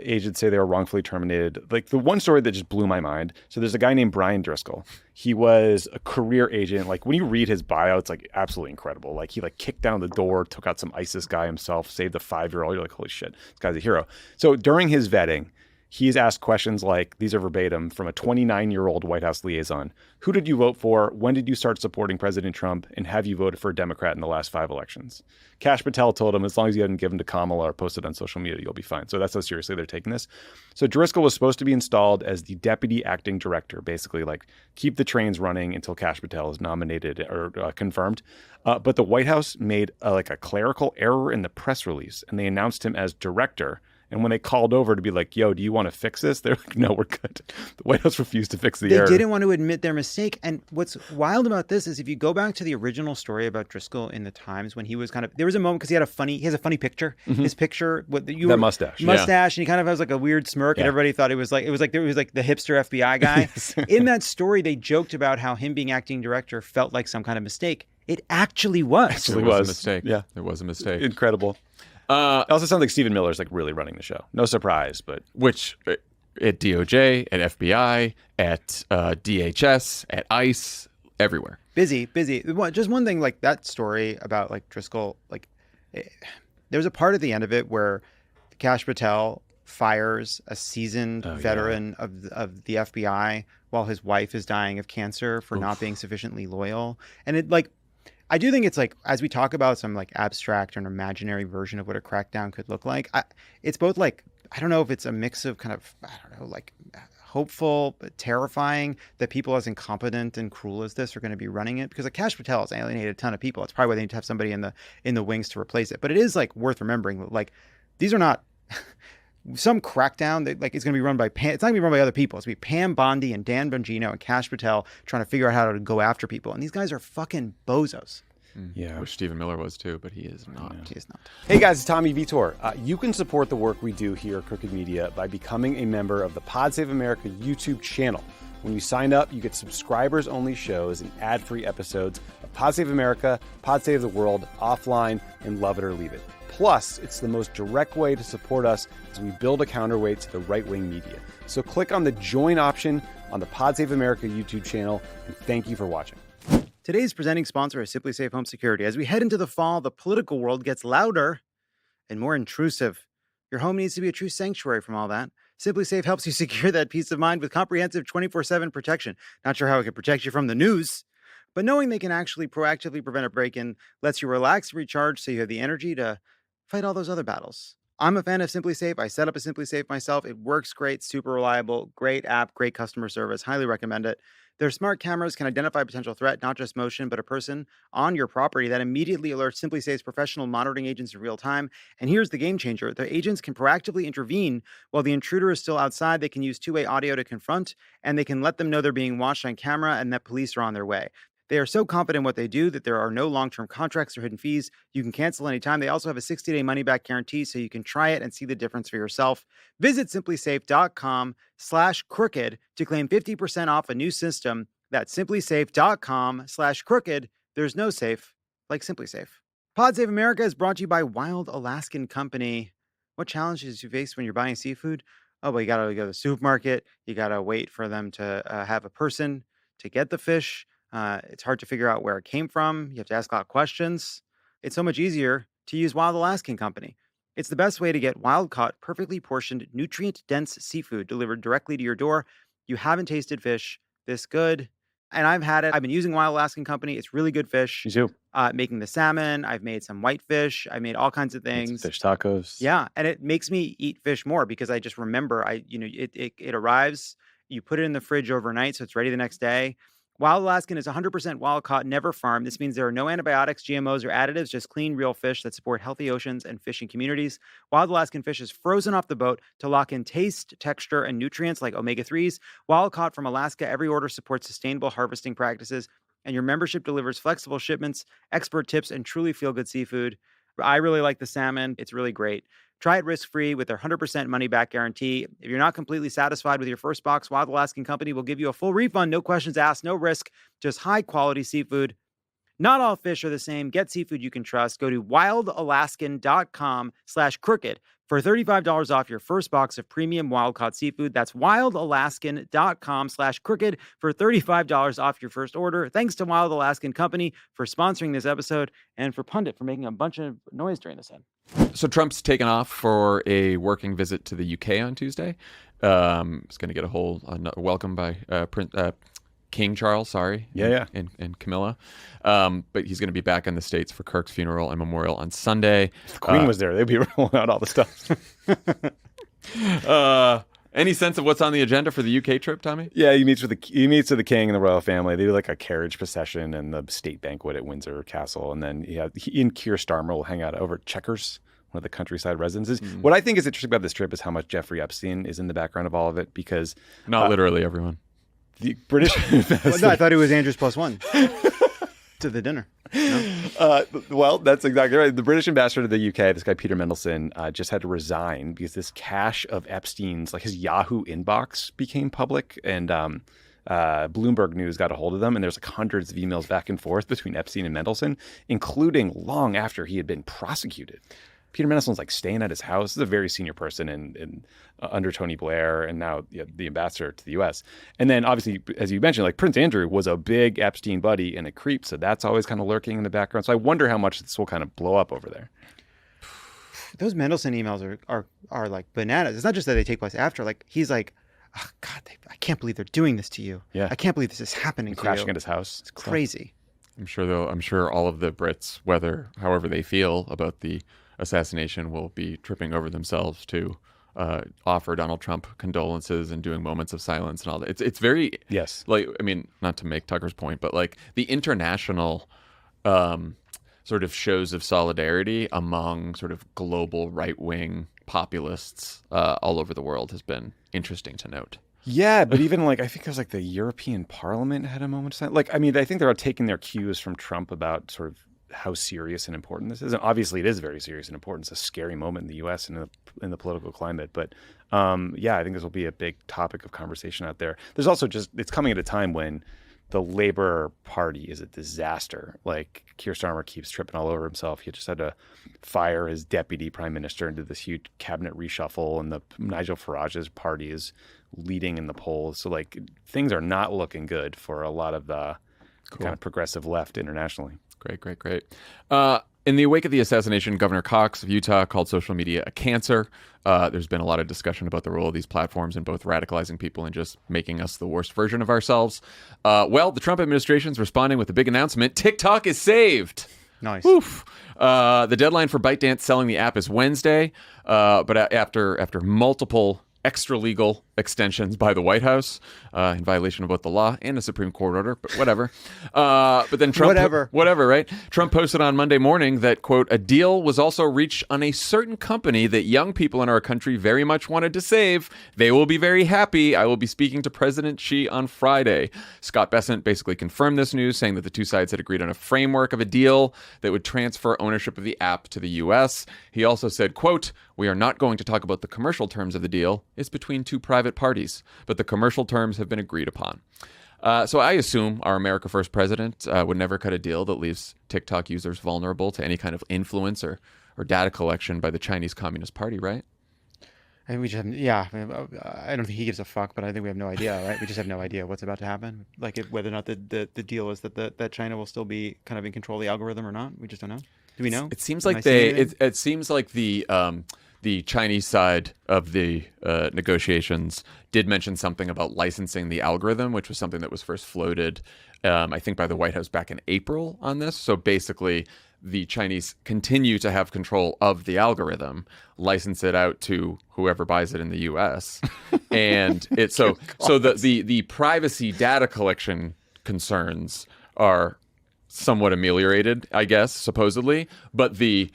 agents say they were wrongfully terminated. Like the one story that just blew my mind. So there's a guy named Brian Driscoll. He was a career agent. Like when you read his bio, it's like absolutely incredible. Like he kicked down the door, took out some ISIS guy himself, saved a 5-year-old. You're like, holy shit, this guy's a hero. So during his vetting, he's asked questions like, these are verbatim from a 29-year-old White House liaison. Who did you vote for? When did you start supporting President Trump? And have you voted for a Democrat in the last 5 elections? Kash Patel told him, as long as you hadn't given to Kamala or posted on social media, you'll be fine. So that's how seriously they're taking this. So Driscoll was supposed to be installed as the deputy acting director, basically like keep the trains running until Kash Patel is nominated or confirmed. But the White House made a clerical error in the press release, and they announced him as director. And when they called over to be like, yo, do you want to fix this? They're like, no, we're good. The White House refused to fix the error. They didn't want to admit their mistake. And what's wild about this is if you go back to the original story about Driscoll in the Times, when he was there was a moment because he has a funny picture. Mm-hmm. His picture, that mustache, and he kind of has like a weird smirk, and everybody thought it was like the hipster FBI guy. In that story, they joked about how him being acting director felt like some kind of mistake. It actually was. It was a mistake. Yeah, it was a mistake. Incredible. It also sounds like Stephen Miller's really running the show. No surprise, but which at DOJ, at FBI, at DHS, at ICE, everywhere. Busy. Just one thing, like that story about Driscoll, there's a part at the end of it where Kash Patel fires a seasoned veteran of the FBI while his wife is dying of cancer for not being sufficiently loyal, and it I do think it's as we talk about some abstract or an imaginary version of what a crackdown could look like, it's both I don't know if it's a mix of kind of, hopeful but terrifying that people as incompetent and cruel as this are going to be running it, because Kash Patel has alienated a ton of people. It's probably why they need to have somebody in the wings to replace it. But it is worth remembering that these are not some crackdown that it's going to be run by Pam. It's not going to be run by other people. It's going to be Pam Bondi and Dan Bongino and Kash Patel trying to figure out how to go after people. And these guys are fucking bozos. Yeah, I wish Stephen Miller was too, but he is not. He is not. Hey guys, it's Tommy Vietor. You can support the work we do here at Crooked Media by becoming a member of the Pod Save America YouTube channel. When you sign up, you get subscribers-only shows and ad-free episodes of Pod Save America, Pod Save the World, Offline, and Love It or Leave It. Plus, it's the most direct way to support us as we build a counterweight to the right-wing media. So click on the join option on the Pod Save America YouTube channel, and thank you for watching. Today's presenting sponsor is SimpliSafe Home Security. As we head into the fall, the political world gets louder and more intrusive. Your home needs to be a true sanctuary from all that. SimpliSafe helps you secure that peace of mind with comprehensive 24/7 protection. Not sure how it can protect you from the news, but knowing they can actually proactively prevent a break-in lets you relax and recharge so you have the energy to fight all those other battles. I'm a fan of SimpliSafe. I set up a SimpliSafe myself. It works great, super reliable, great app, great customer service. Highly recommend it. Their smart cameras can identify a potential threat, not just motion, but a person on your property. That immediately alerts SimpliSafe's professional monitoring agents in real time. And here's the game changer. Their agents can proactively intervene while the intruder is still outside. They can use two-way audio to confront, and they can let them know they're being watched on camera and that police are on their way. They are so confident in what they do that there are no long-term contracts or hidden fees. You can cancel anytime. They also have a 60-day money-back guarantee, so you can try it and see the difference for yourself. Visit simplysafe.com/crooked to claim 50% off a new system. That's simplysafe.com/crooked. There's no safe like SimpliSafe. Pod Save America is brought to you by Wild Alaskan Company. What challenges do you face when you're buying seafood? Oh, well, you got to go to the supermarket. You got to wait for them to have a person to get the fish. It's hard to figure out where it came from. You have to ask a lot of questions. It's so much easier to use Wild Alaskan Company. It's the best way to get wild-caught, perfectly portioned, nutrient-dense seafood delivered directly to your door. You haven't tasted fish this good, and I've had it. I've been using Wild Alaskan Company. It's really good fish. Me too. Making the salmon. I've made some whitefish. I made all kinds of things. Fish tacos. Yeah, and it makes me eat fish more because I just remember. It arrives. You put it in the fridge overnight, so it's ready the next day. Wild Alaskan is 100% wild caught, never farmed. This means there are no antibiotics, GMOs, or additives, just clean, real fish that support healthy oceans and fishing communities. Wild Alaskan fish is frozen off the boat to lock in taste, texture, and nutrients like omega-3s. Wild caught from Alaska, every order supports sustainable harvesting practices, and your membership delivers flexible shipments, expert tips, and truly feel-good seafood. I really like the salmon. It's really great. Try it risk-free with their 100% money-back guarantee. If you're not completely satisfied with your first box, Wild Alaskan Company will give you a full refund, no questions asked, no risk, just high-quality seafood. Not all fish are the same. Get seafood you can trust. Go to wildalaskan.com/crooked for $35 off your first box of premium wild-caught seafood. That's wildalaskan.com/crooked for $35 off your first order. Thanks to Wild Alaskan Company for sponsoring this episode and for Pundit for making a bunch of noise during this end. So Trump's taken off for a working visit to the UK on Tuesday. He's going to get a whole welcome by King Charles, and Camilla. But he's going to be back in the States for Kirk's funeral and memorial on Sunday. If the Queen was there, they'd be rolling out all the stuff. Any sense of what's on the agenda for the UK trip, Tommy? Yeah, he meets with the king and the royal family. They do like a carriage procession and the state banquet at Windsor Castle, and then he and Keir Starmer will hang out over at Chequers, one of the countryside residences. What I think is interesting about this trip is how much Jeffrey Epstein is in the background of all of it, because not literally everyone. The British Well, no, I thought it was Andrews +1 to the dinner. No? Well, that's exactly right. The British ambassador to the UK, this guy Peter Mendelsohn, just had to resign because this cache of Epstein's, like his Yahoo inbox, became public, and Bloomberg News got a hold of them, and there's like hundreds of emails back and forth between Epstein and Mendelsohn, including long after he had been prosecuted. Peter Mendelsohn's like staying at his house. This is a very senior person in under Tony Blair, and now the ambassador to the U.S. And then obviously, as you mentioned, like Prince Andrew was a big Epstein buddy and a creep, so that's always kind of lurking in the background. So I wonder how much this will kind of blow up over there. Those Mendelsohn emails are like bananas. It's not just that they take place after. Like he's like, oh, God, I can't believe they're doing this to you. Yeah, I can't believe this is happening to you. Crashing at his house. It's crazy. I'm sure all of the Brits, however they feel about the assassination, will be tripping over themselves to offer Donald Trump condolences and doing moments of silence and all that. It's very, yes. Like, I mean, not to make Tucker's point, but like the international sort of shows of solidarity among sort of global right-wing populists all over the world has been interesting to note. Yeah, but even like, I think it was like the European Parliament had a moment of silence. Like, I mean, I think they're taking their cues from Trump about sort of how serious and important this is. And obviously it is very serious and important. It's a scary moment in the U.S. and in the political climate. But yeah, I think this will be a big topic of conversation out there. There's also just, it's coming at a time when the Labor Party is a disaster. Like Keir Starmer keeps tripping all over himself. He just had to fire his deputy prime minister and did this huge cabinet reshuffle, and the Nigel Farage's party is leading in the polls. So like things are not looking good for a lot of the kind of progressive left internationally. Great. In the wake of the assassination, Governor Cox of Utah called social media a cancer. There's been a lot of discussion about the role of these platforms in both radicalizing people and just making us the worst version of ourselves. Well, the Trump administration is responding with a big announcement. TikTok is saved. Nice. Oof. The deadline for ByteDance selling the app is Wednesday, but after multiple extra-legal extensions by the White House in violation of both the law and a Supreme Court order, but whatever. But then Trump... Whatever, right? Trump posted on Monday morning that, quote, a deal was also reached on a certain company that young people in our country very much wanted to save. They will be very happy. I will be speaking to President Xi on Friday. Scott Bessent basically confirmed this news, saying that the two sides had agreed on a framework of a deal that would transfer ownership of the app to the U.S. He also said, quote, we are not going to talk about the commercial terms of the deal. It's between two private parties, but the commercial terms have been agreed upon. So I assume our America First president would never cut a deal that leaves TikTok users vulnerable to any kind of influence or data collection by the Chinese Communist Party, right? I think we just have, I don't think he gives a fuck, but I think we have no idea, right? We just have no idea what's about to happen. Like whether or not the deal is that China will still be kind of in control of the algorithm or not. We just don't know. Do we know? It seems like it seems like the Chinese side of the negotiations did mention something about licensing the algorithm, which was something that was first floated, I think, by the White House back in April on this. So basically, the Chinese continue to have control of the algorithm, license it out to whoever buys it in the U.S. And it's so the privacy data collection concerns are somewhat ameliorated, I guess, supposedly, but the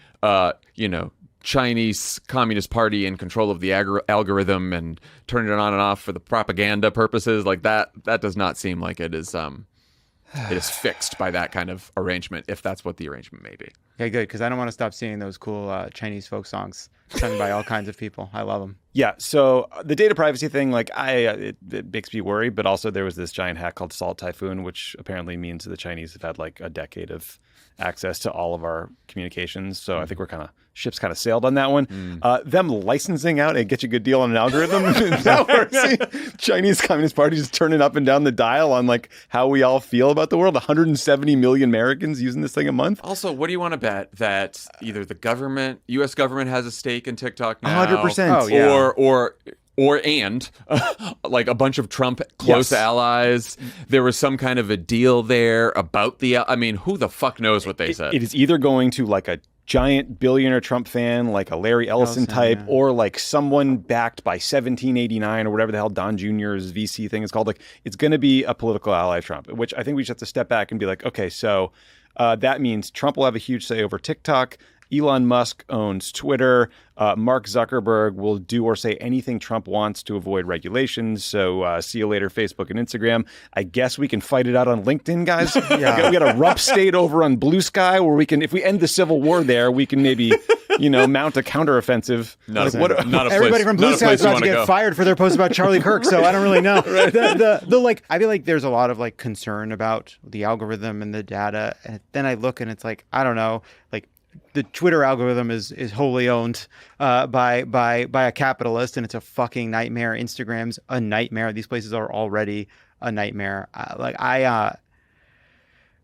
Chinese Communist Party in control of the algorithm and turning it on and off for the propaganda purposes, like that does not seem like it is fixed by that kind of arrangement, if that's what the arrangement may be. Okay, good, because I don't want to stop seeing those cool Chinese folk songs sung by all kinds of people. I love them. Yeah, so the data privacy thing, like it makes me worry, but also there was this giant hack called Salt Typhoon, which apparently means the Chinese have had like a decade of access to all of our communications. So I think ship's kind of sailed on that one. Them licensing out and get you a good deal on an algorithm. That works. Chinese Communist Party just turning up and down the dial on like how we all feel about the world. 170 million Americans using this thing a month. Also, what do you want to bet that either the government, U.S. government, has a stake in TikTok now, 100%. Oh, yeah. or like a bunch of Trump close allies. There was some kind of a deal there about who the fuck knows what they said? It is either going to like a giant billionaire Trump fan, like a Larry Ellison type, or like someone backed by 1789 or whatever the hell Don Jr.'s VC thing is called. Like it's going to be a political ally of Trump, which I think we just have to step back and be like, okay, so that means Trump will have a huge say over TikTok. Elon Musk owns Twitter. Mark Zuckerberg will do or say anything Trump wants to avoid regulations. So see you later, Facebook and Instagram. I guess we can fight it out on LinkedIn, guys. We got a rump state over on Blue Sky where we can, if we end the Civil War there, we can maybe, mount a counteroffensive. Not a place. Everybody from Blue Sky is about to get fired for their post about Charlie Kirk, so I don't really know. I feel like there's a lot of like concern about the algorithm and the data, and then I look and it's like, I don't know, like the Twitter algorithm is wholly owned by a capitalist, and it's a fucking nightmare. Instagram's a nightmare. These places are already a nightmare. I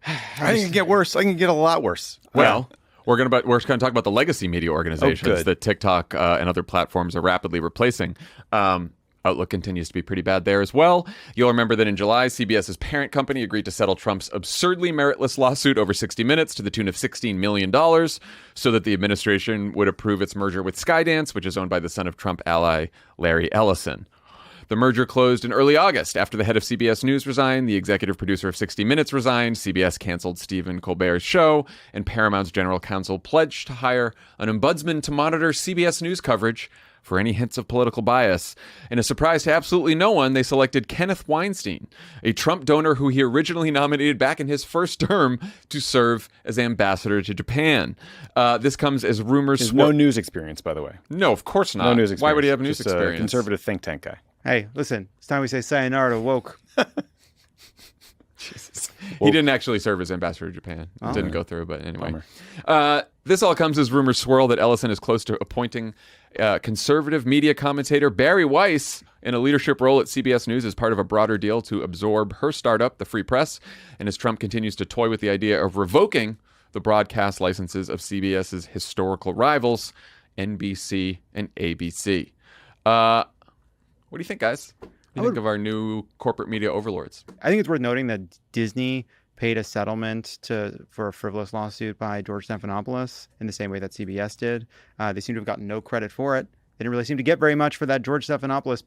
think it can get worse. I think it can get a lot worse. Well, we're going to talk about the legacy media organizations that TikTok and other platforms are rapidly replacing. Outlook continues to be pretty bad there as well. You'll remember that in July, CBS's parent company agreed to settle Trump's absurdly meritless lawsuit over 60 Minutes to the tune of $16 million so that the administration would approve its merger with Skydance, which is owned by the son of Trump ally Larry Ellison. The merger closed in early August after the head of CBS News resigned, the executive producer of 60 Minutes resigned, CBS canceled Stephen Colbert's show, and Paramount's general counsel pledged to hire an ombudsman to monitor CBS News coverage for any hints of political bias. In a surprise to absolutely no one, they selected Kenneth Weinstein, a Trump donor who he originally nominated back in his first term to serve as ambassador to Japan. This comes as rumors... There's no news experience, by the way. No, of course not. No news experience. Why would he have news Just experience? A conservative think tank guy. Hey, listen, it's time we say sayonara to woke. He didn't actually serve as ambassador to Japan. It didn't go through, but anyway. Bummer. This all comes as rumors swirl that Ellison is close to appointing conservative media commentator Bari Weiss in a leadership role at CBS News as part of a broader deal to absorb her startup, the Free Press, and as Trump continues to toy with the idea of revoking the broadcast licenses of CBS's historical rivals, NBC and ABC. What do you think, guys? What do you think of our new corporate media overlords? I think it's worth noting that Disney paid a settlement for a frivolous lawsuit by George Stephanopoulos in the same way that CBS did. They seem to have gotten no credit for it. They didn't really seem to get very much for that George Stephanopoulos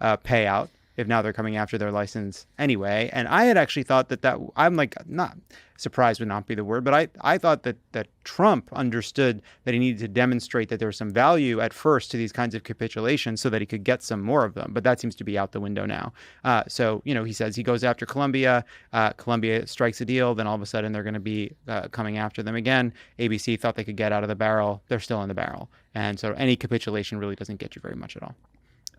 payout, if now they're coming after their license anyway. And I had actually thought that I'm like, not surprised would not be the word, but I thought that Trump understood that he needed to demonstrate that there was some value at first to these kinds of capitulations so that he could get some more of them. But that seems to be out the window now. So, he says he goes after Columbia. Columbia strikes a deal. Then all of a sudden they're going to be coming after them again. ABC thought they could get out of the barrel. They're still in the barrel. And so any capitulation really doesn't get you very much at all.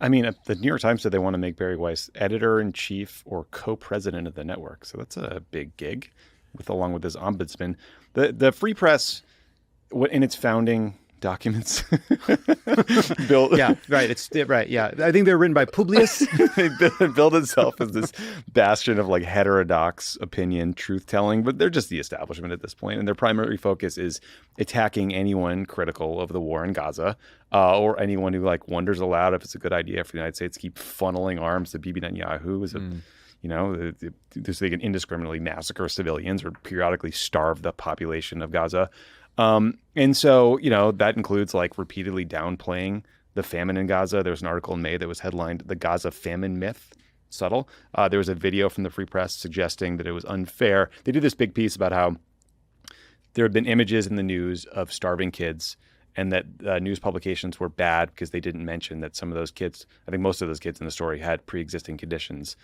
I mean, the New York Times said they want to make Bari Weiss editor-in-chief or co-president of the network. So that's a big gig, along with his ombudsman. The Free Press, in its founding documents, built. Yeah, right. Right. Yeah, I think they're written by Publius. They build itself as this bastion of like heterodox opinion, truth-telling, but they're just the establishment at this point, and their primary focus is attacking anyone critical of the war in Gaza, or anyone who like wonders aloud if it's a good idea for the United States to keep funneling arms to Bibi Netanyahu so they can indiscriminately massacre civilians or periodically starve the population of Gaza. And so, that includes like repeatedly downplaying the famine in Gaza. There was an article in May that was headlined "The Gaza Famine Myth." Subtle. There was a video from the Free Press suggesting that it was unfair. They did this big piece about how there had been images in the news of starving kids, and that news publications were bad because they didn't mention that some of those kids, I think most of those kids in the story, had pre-existing conditions.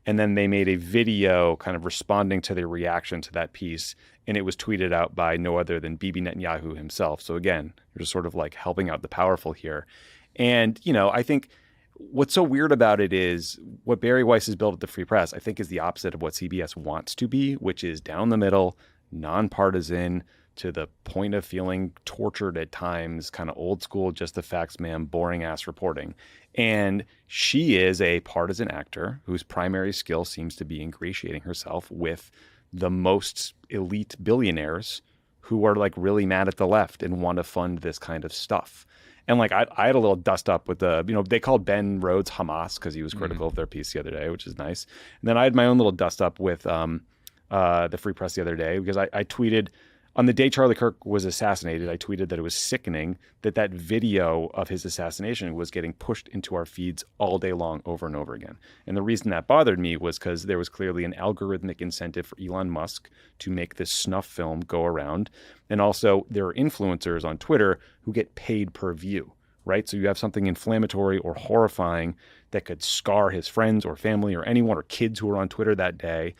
And then they made a video kind of responding to their reaction to that piece, and it was tweeted out by no other than Bibi Netanyahu himself. So again, they're just sort of like helping out the powerful here. And, I think what's so weird about it is what Bari Weiss has built at the Free Press, I think, is the opposite of what CBS wants to be, which is down the middle, nonpartisan, to the point of feeling tortured at times, kind of old school, just the facts, ma'am, boring ass reporting. And she is a partisan actor whose primary skill seems to be ingratiating herself with the most elite billionaires who are like really mad at the left and want to fund this kind of stuff. And like I had a little dust up with they called Ben Rhodes Hamas because he was critical of their piece the other day, which is nice. And then I had my own little dust up with the Free Press the other day because I tweeted on the day Charlie Kirk was assassinated. I tweeted that it was sickening that video of his assassination was getting pushed into our feeds all day long over and over again. And the reason that bothered me was because there was clearly an algorithmic incentive for Elon Musk to make this snuff film go around. And also there are influencers on Twitter who get paid per view, right? So you have something inflammatory or horrifying that could scar his friends or family or anyone or kids who were on Twitter that day.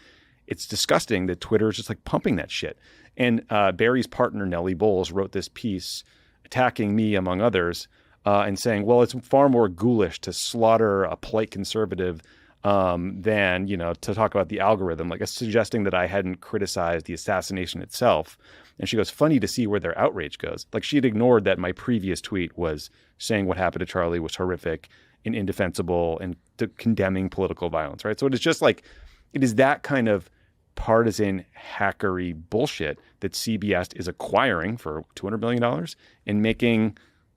It's disgusting that Twitter is just like pumping that shit. And Barry's partner, Nellie Bowles, wrote this piece attacking me, among others, and saying, well, it's far more ghoulish to slaughter a polite conservative than, to talk about the algorithm, like suggesting that I hadn't criticized the assassination itself. And she goes, funny to see where their outrage goes. Like she had ignored that my previous tweet was saying what happened to Charlie was horrific and indefensible and condemning political violence, right? So it is just like, it is that kind of partisan hackery bullshit that CBS is acquiring for $200 million and making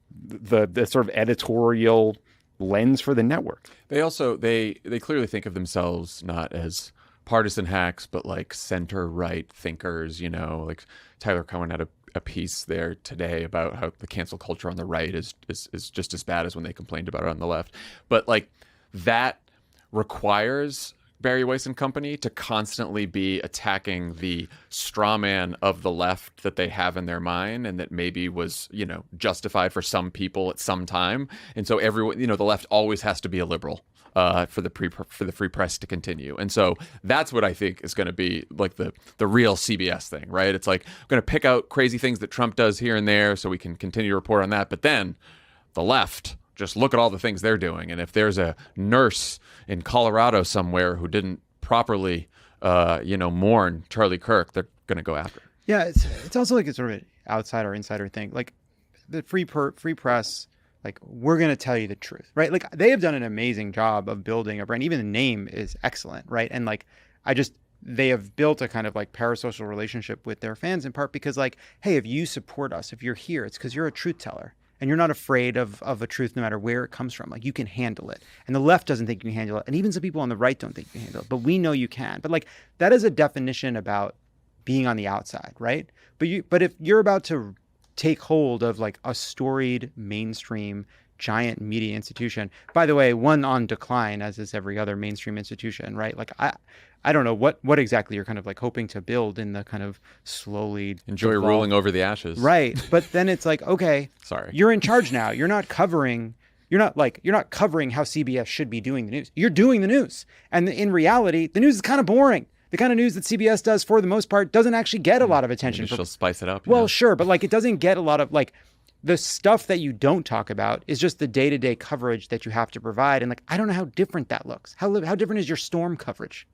the sort of editorial lens for the network. They also, they clearly think of themselves not as partisan hacks, but like center-right thinkers, like Tyler Cohen had a piece there today about how the cancel culture on the right is just as bad as when they complained about it on the left. But like that requires Bari Weiss and company to constantly be attacking the straw man of the left that they have in their mind and that maybe was, justified for some people at some time. And so everyone, the left always has to be a liberal for the Free Press to continue. And so that's what I think is going to be like the real CBS thing, right? It's like, I'm going to pick out crazy things that Trump does here and there so we can continue to report on that. But then the left, just look at all the things they're doing. And if there's a nurse in Colorado somewhere who didn't properly, mourn Charlie Kirk, they're going to go after. Yeah, it's also like a sort of an outsider insider thing. Like the free press, like we're going to tell you the truth, right? Like they have done an amazing job of building a brand. Even the name is excellent, right? And like they have built a kind of like parasocial relationship with their fans in part because like, hey, if you support us, if you're here, it's because you're a truth teller and you're not afraid of a truth no matter where it comes from. Like you can handle it. And the left doesn't think you can handle it. And even some people on the right don't think you can handle it, but we know you can. But like that is a definition about being on the outside, right? But if you're about to take hold of like a storied mainstream giant media institution, by the way, one on decline as is every other mainstream institution, right? Like I don't know what exactly you're kind of like hoping to build in the kind of slowly enjoy ruling over the ashes. Right. But then it's like, okay, sorry, you're in charge now. You're not covering how CBS should be doing the news. You're doing the news. And in reality, the news is kind of boring. The kind of news that CBS does for the most part doesn't actually get a lot of attention. She'll spice it up. Well, sure. But like it doesn't get a lot of like the stuff that you don't talk about is just the day-to-day coverage that you have to provide. And like, I don't know how different that looks. How different is your storm coverage?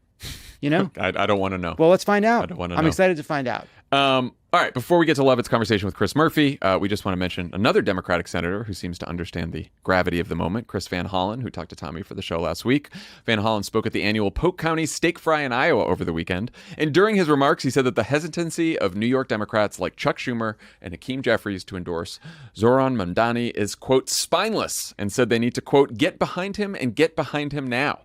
You know? I don't want to know. Well, let's find out. I don't want to know. I'm excited to find out. All right. Before we get to Lovett's conversation with Chris Murphy, we just want to mention another Democratic senator who seems to understand the gravity of the moment, Chris Van Hollen, who talked to Tommy for the show last week. Van Hollen spoke at the annual Polk County Steak Fry in Iowa over the weekend. And during his remarks, he said that the hesitancy of New York Democrats like Chuck Schumer and Hakeem Jeffries to endorse Zoran Mamdani is, quote, spineless, and said they need to, quote, get behind him and get behind him now.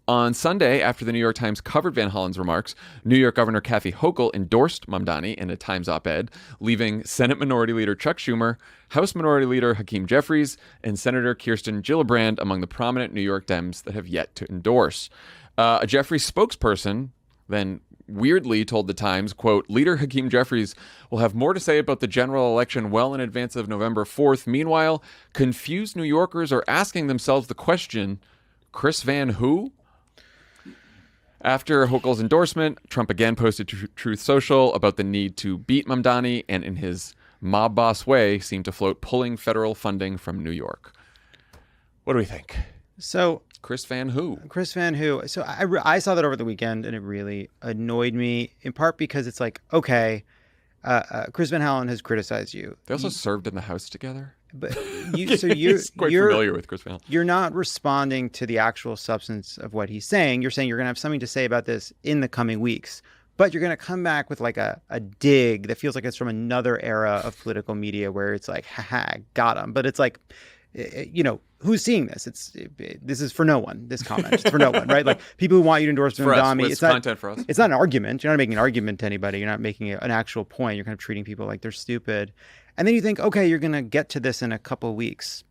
On Sunday, after the New York Times covered Van Hollen's remarks, New York Governor Kathy Hochul endorsed Mamdani in a Times op-ed, leaving Senate Minority Leader Chuck Schumer, House Minority Leader Hakeem Jeffries, and Senator Kirsten Gillibrand among the prominent New York Dems that have yet to endorse. A Jeffries spokesperson then weirdly told the Times, quote, Leader Hakeem Jeffries will have more to say about the general election well in advance of November 4th. Meanwhile, confused New Yorkers are asking themselves the question, Chris Van who? After Hochul's endorsement, Trump again posted to Truth Social about the need to beat Mamdani and in his mob boss way seemed to float pulling federal funding from New York. What do we think? So Chris Van who? So I saw that over the weekend and it really annoyed me in part because it's like, okay, Chris Van Hollen has criticized you. They also served in the House together. But He's quite familiar with Chris Van Hollen. You're not responding to the actual substance of what he's saying. You're saying you're going to have something to say about this in the coming weeks. But you're going to come back with like a dig that feels like it's from another era of political media where it's like, haha, got him. But it's like, who's seeing this? This is for no one. This comment, it's for no one, right? Like people who want you to endorse Mamdani. It's content for us. It's not an argument. You're not making an argument to anybody. You're not making an actual point. You're kind of treating people like they're stupid. And then you think, okay, you're going to get to this in a couple of weeks.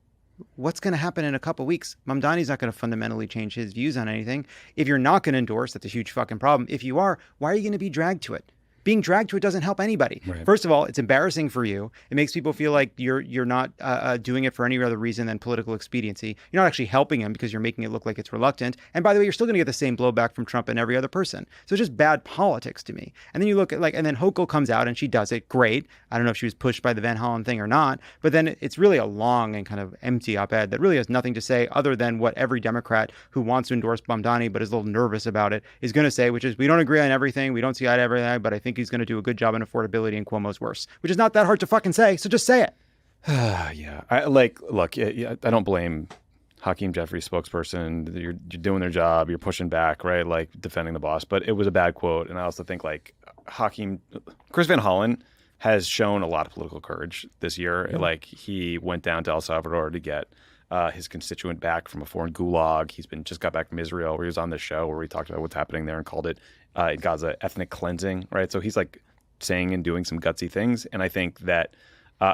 What's going to happen in a couple of weeks? Mamdani's not going to fundamentally change his views on anything. If you're not going to endorse, that's a huge fucking problem. If you are, why are you going to be dragged to it? Being dragged to it doesn't help anybody. Right. First of all, it's embarrassing for you. It makes people feel like you're not doing it for any other reason than political expediency. You're not actually helping him because you're making it look like it's reluctant. And by the way, you're still going to get the same blowback from Trump and every other person. So it's just bad politics to me. And then you look at and then Hochul comes out and she does it. Great. I don't know if she was pushed by the Van Hollen thing or not. But then it's really a long and kind of empty op-ed that really has nothing to say other than what every Democrat who wants to endorse Mamdani but is a little nervous about it is going to say, which is we don't agree on everything. We don't see eye to everything, but I think he's going to do a good job on affordability and Cuomo's worse, which is not that hard to fucking say. So just say it. Yeah. I don't blame Hakeem Jeffries spokesperson. You're doing their job. You're pushing back, right? Like defending the boss, but it was a bad quote. And I also think like Chris Van Hollen has shown a lot of political courage this year. Yeah. Like he went down to El Salvador to get his constituent back from a foreign gulag. He's just got back from Israel where he was on this show where we talked about what's happening there and called it in Gaza ethnic cleansing, right? So he's like saying and doing some gutsy things. And I think that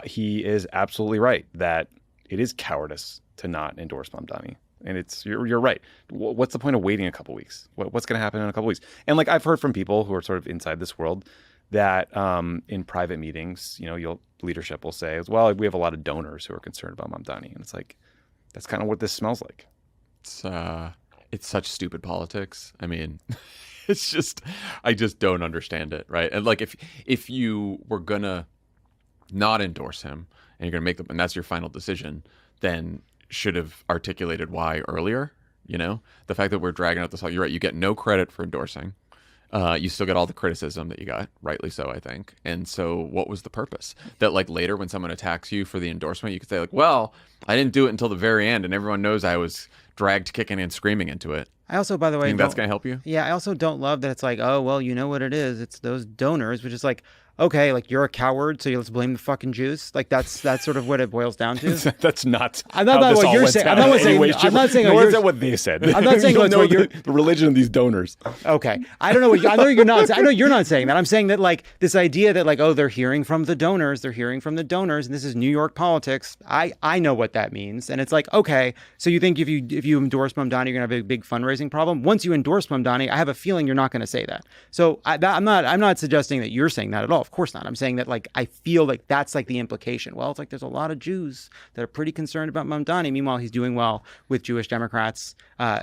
he is absolutely right that it is cowardice to not endorse Mamdani. And you're right. What's the point of waiting a couple weeks? What's going to happen in a couple weeks? And like I've heard from people who are sort of inside this world that in private meetings, leadership will say, well, we have a lot of donors who are concerned about Mamdani. And it's like, that's kind of what this smells like. It's such stupid politics. I mean, it's just, I just don't understand it, right? And like, if you were gonna not endorse him and you're gonna make them, and that's your final decision, then should have articulated why earlier, You know, the fact that we're dragging out this whole, you're right, you get no credit for endorsing. You still get all the criticism that you got, rightly so, I think. And so what was the purpose? That like later when someone attacks you for the endorsement, you could say like, well, I didn't do it until the very end and everyone knows I was dragged kicking and screaming into it. I also, by the way, think that's going to help you? Yeah, I also don't love that it's like, oh, well, you know what it is. It's those donors, which is like, okay, like you're a coward, so let's blame the fucking Jews. Like that's sort of what it boils down to. That's not. I'm not about what you're saying. I'm not saying. I'm not saying. Nor is that what they said. I'm not saying that's what you're. The religion of these donors. Okay, I don't know what. I know you're not. I know you're not saying that. I'm saying that like this idea that like, oh, they're hearing from the donors. They're hearing from the donors, and this is New York politics. I know what that means, and it's like, okay, so you think if you endorse Mamdani, you're gonna have a big fundraising problem. Once you endorse Mamdani, I have a feeling you're not going to say that. So I'm not suggesting that you're saying that at all. Of course not. I'm saying that like I feel like that's like the implication. Well, it's like there's a lot of Jews that are pretty concerned about Mamdani. Meanwhile, he's doing well with Jewish Democrats.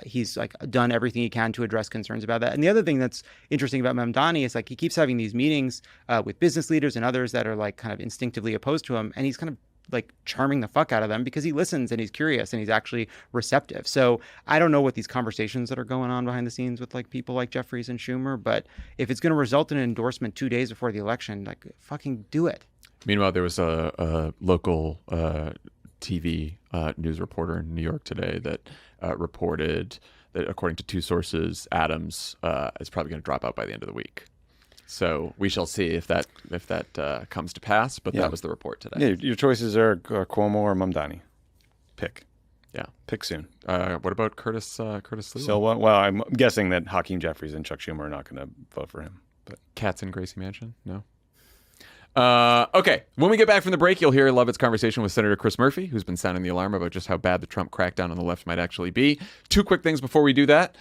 He's like done everything he can to address concerns about that. And the other thing that's interesting about Mamdani is like he keeps having these meetings with business leaders and others that are like kind of instinctively opposed to him, and he's kind of like charming the fuck out of them because he listens and he's curious and he's actually receptive. So I don't know what these conversations that are going on behind the scenes with like people like Jeffries and Schumer, but if it's going to result in an endorsement 2 days before the election, like fucking do it. Meanwhile, there was a local TV news reporter in New York today that reported that according to two sources, Adams is probably going to drop out by the end of the week. So we shall see if that comes to pass. But that was the report today. Yeah, your choices are Cuomo or Mamdani. Pick. Yeah, pick soon. What about Curtis Lee? So well, I'm guessing that Hakeem Jeffries and Chuck Schumer are not going to vote for him. But Cats in Gracie Mansion? No. Okay, when we get back from the break, you'll hear Lovett's conversation with Senator Chris Murphy, who's been sounding the alarm about just how bad the Trump crackdown on the left might actually be. Two quick things before we do that.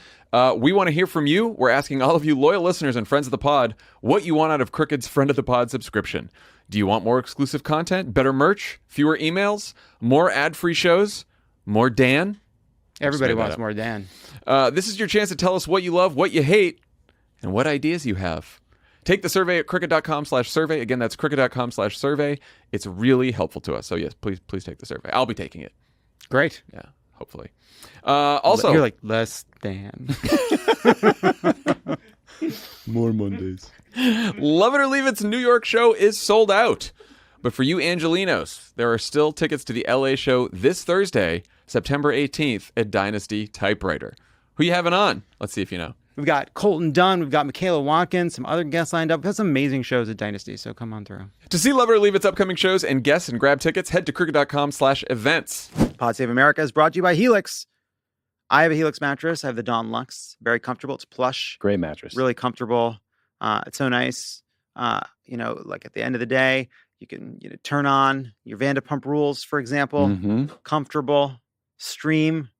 We want to hear from you. We're asking all of you loyal listeners and friends of the pod what you want out of Crooked's Friend of the Pod subscription. Do you want more exclusive content, better merch, fewer emails, more ad-free shows, more Dan? Everybody wants more Dan. This is your chance to tell us what you love, what you hate, and what ideas you have. Take the survey at crooked.com/survey. Again, that's crooked.com/survey. It's really helpful to us. So yes, please take the survey. I'll be taking it. Great. Yeah, hopefully. Also, you're like less than. More Mondays. Love It or Leave It's New York show is sold out. But for you Angelinos, there are still tickets to the LA show this Thursday, September 18th at Dynasty Typewriter. Who you having on? Let's see if you know. We've got Colton Dunn. We've got Michaela Watkins, some other guests lined up. We've got some amazing shows at Dynasty, so come on through. To see Love It or Leave It's upcoming shows and guests and grab tickets, head to crooked.com/events. Pod Save America is brought to you by HELIX. I have a HELIX mattress. I have the Dawn Luxe. Very comfortable. It's plush. Great mattress. Really comfortable. It's so nice. Like at the end of the day, you can turn on your Vanderpump Rules, for example. Mm-hmm. Comfortable. Stream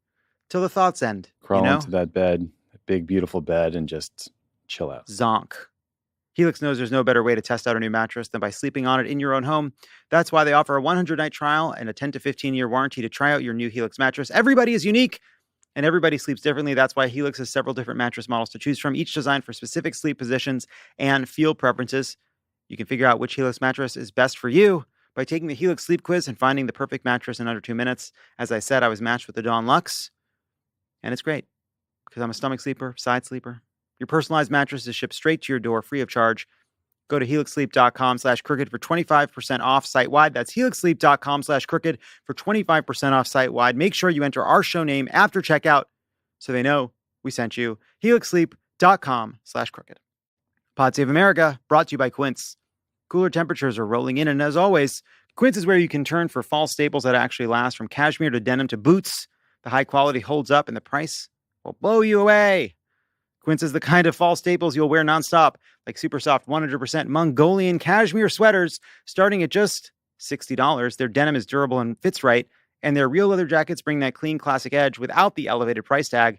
till the thoughts end. Crawl into that bed. Big, beautiful bed and just chill out. Zonk. HELIX knows there's no better way to test out a new mattress than by sleeping on it in your own home. That's why they offer a 100-night trial and a 10 to 15-year warranty to try out your new HELIX mattress. Everybody is unique and everybody sleeps differently. That's why HELIX has several different mattress models to choose from, each designed for specific sleep positions and feel preferences. You can figure out which HELIX mattress is best for you by taking the HELIX sleep quiz and finding the perfect mattress in under 2 minutes. As I said, I was matched with the Dawn Luxe, and it's great. Because I'm a stomach sleeper, side sleeper. Your personalized mattress is shipped straight to your door free of charge. Go to helixsleep.com/crooked for 25% off site-wide. That's helixsleep.com/crooked for 25% off site-wide. Make sure you enter our show name after checkout so they know we sent you. helixsleep.com/crooked. Pod Save America, brought to you by Quince. Cooler temperatures are rolling in, and as always, Quince is where you can turn for fall staples that actually last, from cashmere to denim to boots. The high quality holds up, and the price will blow you away. Quince is the kind of fall staples you'll wear nonstop, like super soft 100% Mongolian cashmere sweaters starting at just $60. Their denim is durable and fits right, and their real leather jackets bring that clean, classic edge without the elevated price tag.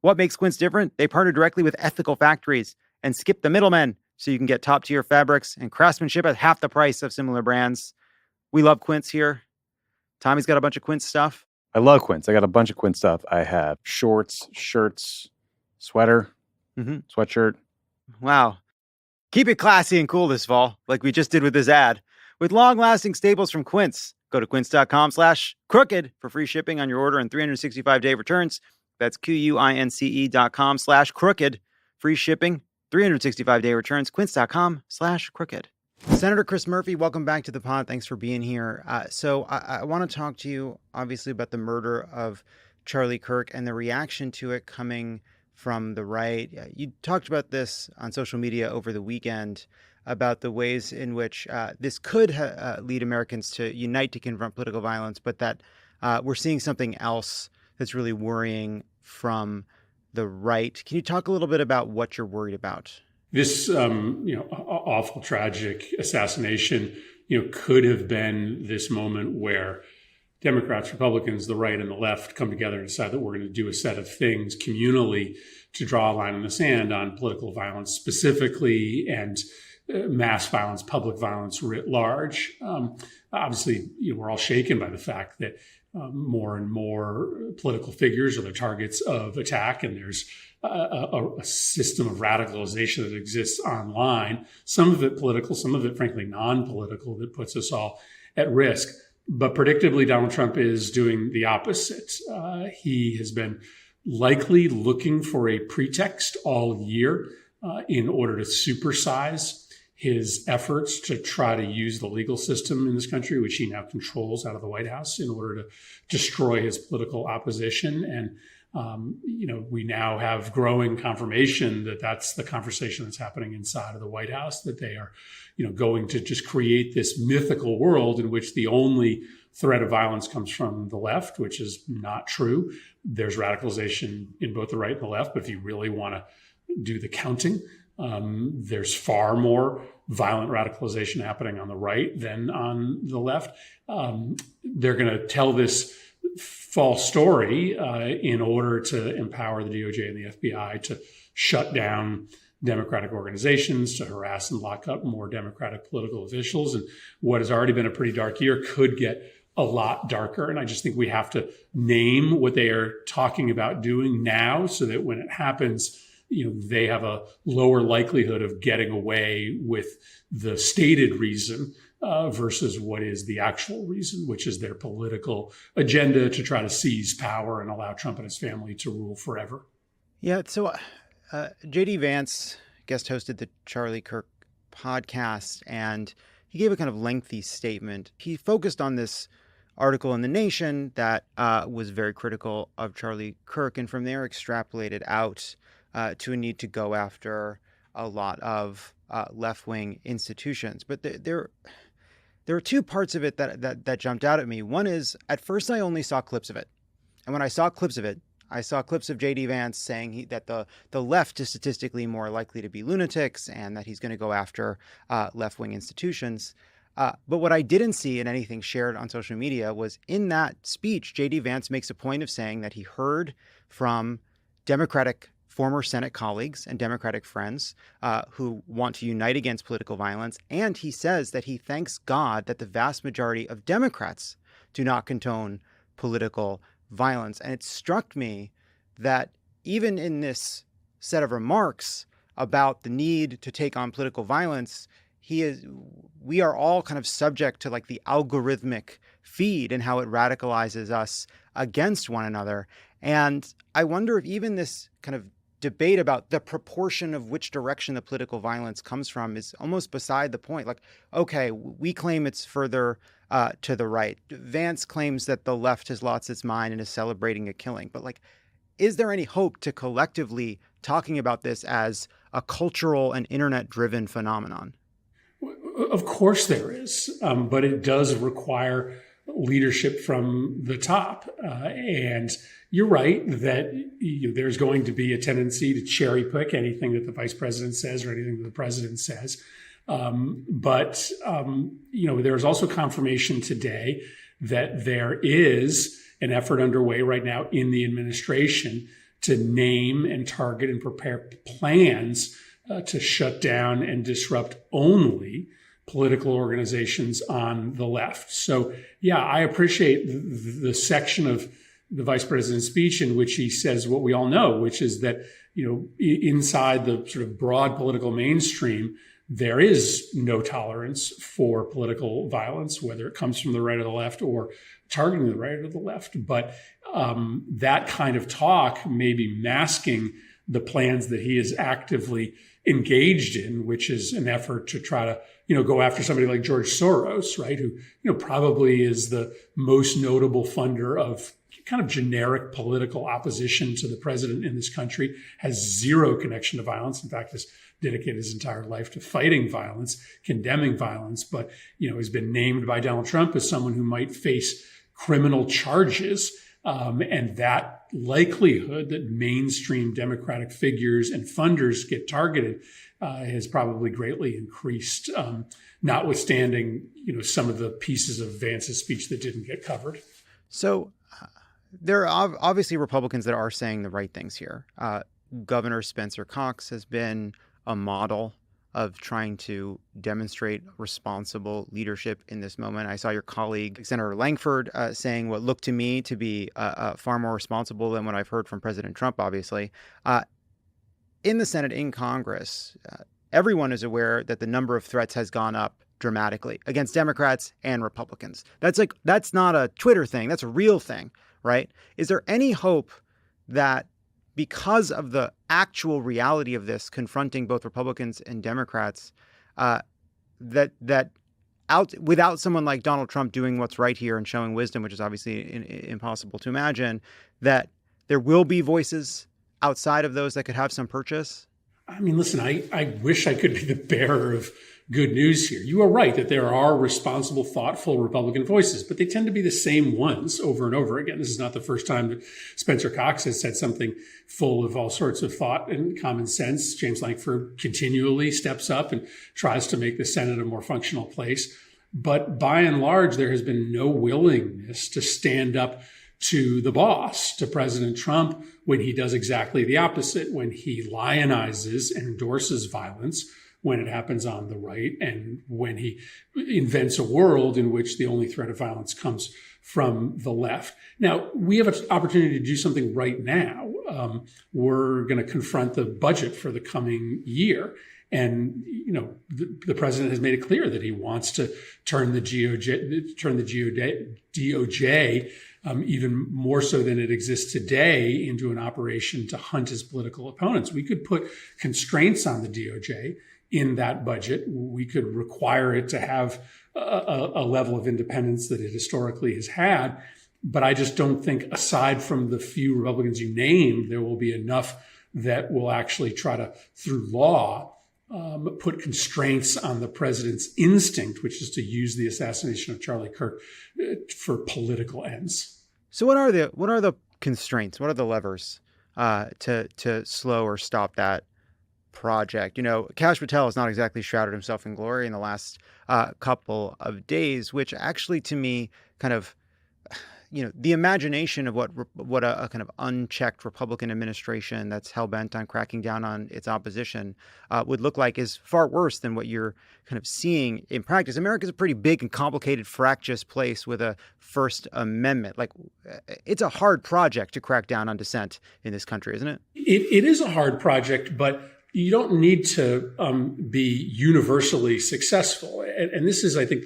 What makes Quince different? They partner directly with ethical factories and skip the middlemen, so you can get top-tier fabrics and craftsmanship at half the price of similar brands. We love Quince here. Tommy's got a bunch of Quince stuff. I love Quince. I got a bunch of Quince stuff. I have shorts, shirts, sweater, sweatshirt. Wow. Keep it classy and cool this fall, like we just did with this ad. With long-lasting staples from Quince. Go to quince.com/crooked for free shipping on your order and 365-day returns. That's QUINCE.com/crooked. Free shipping, 365-day returns, quince.com/crooked. Senator Chris Murphy, welcome back to the pod. Thanks for being here. So I want to talk to you, obviously, about the murder of Charlie Kirk and the reaction to it coming from the right. You talked about this on social media over the weekend about the ways in which this could lead Americans to unite to confront political violence, but that we're seeing something else that's really worrying from the right. Can you talk a little bit about what you're worried about? This, awful, tragic assassination, could have been this moment where Democrats, Republicans, the right and the left come together and decide that we're going to do a set of things communally to draw a line in the sand on political violence specifically and mass violence, public violence writ large. Obviously, we're all shaken by the fact that more and more political figures are the targets of attack, and there's a system of radicalization that exists online, some of it political, some of it, frankly, non-political, that puts us all at risk. But predictably, Donald Trump is doing the opposite. He has been likely looking for a pretext all year in order to supersize his efforts to try to use the legal system in this country, which he now controls out of the White House, in order to destroy his political opposition. And we now have growing confirmation that that's the conversation that's happening inside of the White House, that they are, going to just create this mythical world in which the only threat of violence comes from the left, which is not true. There's radicalization in both the right and the left, but if you really want to do the counting, there's far more violent radicalization happening on the right than on the left. They're going to tell this false story in order to empower the DOJ and the FBI to shut down Democratic organizations, to harass and lock up more Democratic political officials. And what has already been a pretty dark year could get a lot darker. And I just think we have to name what they are talking about doing now so that when it happens, they have a lower likelihood of getting away with the stated reason versus what is the actual reason, which is their political agenda to try to seize power and allow Trump and his family to rule forever. Yeah. So J.D. Vance guest hosted the Charlie Kirk podcast, and he gave a kind of lengthy statement. He focused on this article in The Nation that was very critical of Charlie Kirk, and from there extrapolated out to a need to go after a lot of left-wing institutions. But there are two parts of it that jumped out at me. One is, at first I only saw clips of it. And when I saw clips of it, I saw clips of J.D. Vance saying that the left is statistically more likely to be lunatics and that he's going to go after left-wing institutions. But what I didn't see in anything shared on social media was, in that speech, J.D. Vance makes a point of saying that he heard from Democratic former Senate colleagues and Democratic friends who want to unite against political violence. And he says that he thanks God that the vast majority of Democrats do not condone political violence. And it struck me that even in this set of remarks about the need to take on political violence, we are all kind of subject to like the algorithmic feed and how it radicalizes us against one another. And I wonder if even this kind of debate about the proportion of which direction the political violence comes from is almost beside the point. Like, okay, we claim it's further to the right. Vance claims that the left has lost its mind and is celebrating a killing. But like, is there any hope to collectively talking about this as a cultural and internet-driven phenomenon? Of course there is, but it does require leadership from the top. And you're right that there's going to be a tendency to cherry pick anything that the vice president says or anything that the president says. But there's also confirmation today that there is an effort underway right now in the administration to name and target and prepare plans to shut down and disrupt only political organizations on the left. So, yeah, I appreciate the section of the vice president's speech in which he says what we all know, which is that, inside the sort of broad political mainstream, there is no tolerance for political violence, whether it comes from the right or the left or targeting the right or the left. But that kind of talk may be masking the plans that he is actively engaged in, which is an effort to try to, go after somebody like George Soros, right? Who, probably is the most notable funder of kind of generic political opposition to the president in this country, has zero connection to violence. In fact, has dedicated his entire life to fighting violence, condemning violence, but, has been named by Donald Trump as someone who might face criminal charges. And that likelihood that mainstream Democratic figures and funders get targeted has probably greatly increased, notwithstanding, some of the pieces of Vance's speech that didn't get covered. So there are obviously Republicans that are saying the right things here. Governor Spencer Cox has been a model of trying to demonstrate responsible leadership in this moment. I saw your colleague, Senator Langford, saying what looked to me to be far more responsible than what I've heard from President Trump, obviously. In the Senate, in Congress, everyone is aware that the number of threats has gone up dramatically against Democrats and Republicans. That's not a Twitter thing. That's a real thing, right? Is there any hope that because of the actual reality of this confronting both Republicans and Democrats, without someone like Donald Trump doing what's right here and showing wisdom, which is obviously impossible to imagine, that there will be voices outside of those that could have some purchase? I mean, listen, I wish I could be the bearer of good news here. You are right that there are responsible, thoughtful Republican voices, but they tend to be the same ones over and over again. This is not the first time that Spencer Cox has said something full of all sorts of thought and common sense. James Lankford continually steps up and tries to make the Senate a more functional place. But by and large, there has been no willingness to stand up to the boss, to President Trump, when he does exactly the opposite, when he lionizes and endorses violence, when it happens on the right, and when he invents a world in which the only threat of violence comes from the left. Now, we have an opportunity to do something right now. We're going to confront the budget for the coming year. And, the president has made it clear that he wants to turn the DOJ, even more so than it exists today, into an operation to hunt his political opponents. We could put constraints on the DOJ in that budget. We could require it to have a level of independence that it historically has had. But I just don't think, aside from the few Republicans you named, there will be enough that will actually try to, through law, put constraints on the president's instinct, which is to use the assassination of Charlie Kirk for political ends. So what are the constraints? What are the levers to slow or stop that project? Kash Patel has not exactly shrouded himself in glory in the last couple of days, which actually, to me, kind of, the imagination of what a kind of unchecked Republican administration that's hell-bent on cracking down on its opposition would look like is far worse than what you're kind of seeing in practice. America's a pretty big and complicated, fractious place with a First Amendment. It's a hard project to crack down on dissent in this country, isn't it? It is a hard project, but you don't need to be universally successful. And this is, I think,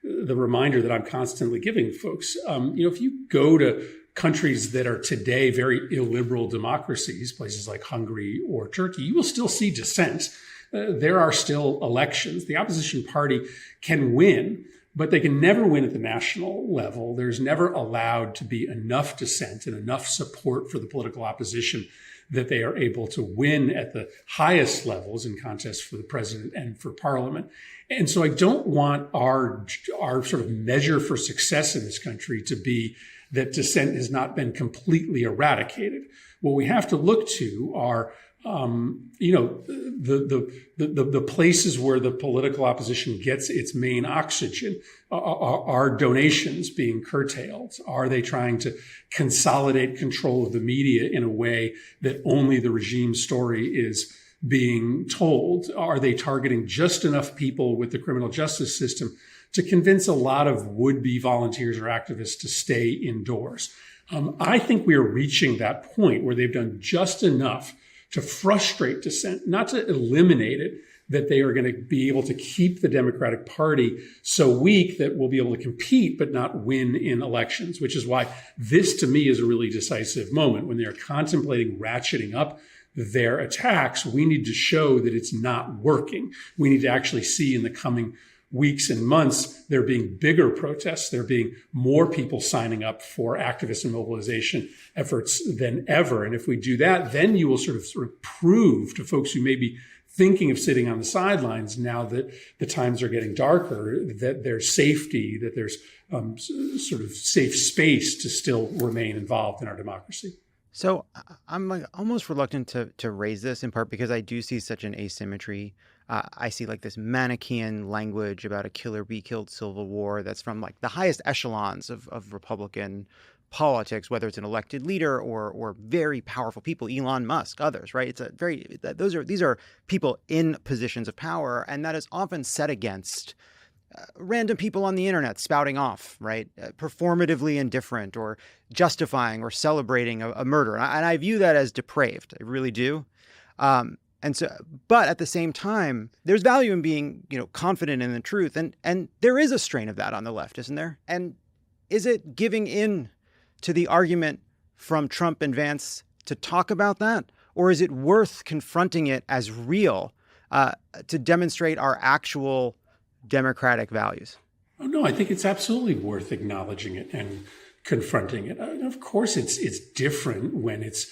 the reminder that I'm constantly giving folks. If you go to countries that are today very illiberal democracies, places like Hungary or Turkey, you will still see dissent. There are still elections. The opposition party can win, but they can never win at the national level. There's never allowed to be enough dissent and enough support for the political opposition that they are able to win at the highest levels in contests for the president and for parliament. And so I don't want our sort of measure for success in this country to be that dissent has not been completely eradicated. What we have to look to are, the places where the political opposition gets its main oxygen. Are donations being curtailed? Are they trying to consolidate control of the media in a way that only the regime story is being told? Are they targeting just enough people with the criminal justice system to convince a lot of would-be volunteers or activists to stay indoors? I think we are reaching that point where they've done just enough to frustrate dissent, not to eliminate it, that they are going to be able to keep the Democratic Party so weak that we'll be able to compete but not win in elections, which is why this, to me, is a really decisive moment. When they're contemplating ratcheting up their attacks, we need to show that it's not working. We need to actually see in the coming weeks and months there being bigger protests, there being more people signing up for activist and mobilization efforts than ever. And if we do that, then you will sort of prove to folks who may be thinking of sitting on the sidelines now that the times are getting darker, that there's safety, that there's sort of safe space to still remain involved in our democracy. So I'm like almost reluctant to raise this, in part because I do see such an asymmetry. I see like this Manichaean language about a kill or be killed civil war that's from like the highest echelons of Republican politics, whether it's an elected leader or very powerful people, Elon Musk, others, right? It's a very, these are people in positions of power, and that is often set against random people on the internet spouting off, right? Performatively indifferent or justifying or celebrating a murder. And I view that as depraved. I really do. And so, but at the same time, there's value in being, confident in the truth. And there is a strain of that on the left, isn't there? And is it giving in to the argument from Trump and Vance to talk about that? Or is it worth confronting it as real to demonstrate our actual democratic values? Oh, no, I think it's absolutely worth acknowledging it and confronting it. Of course, it's different when it's,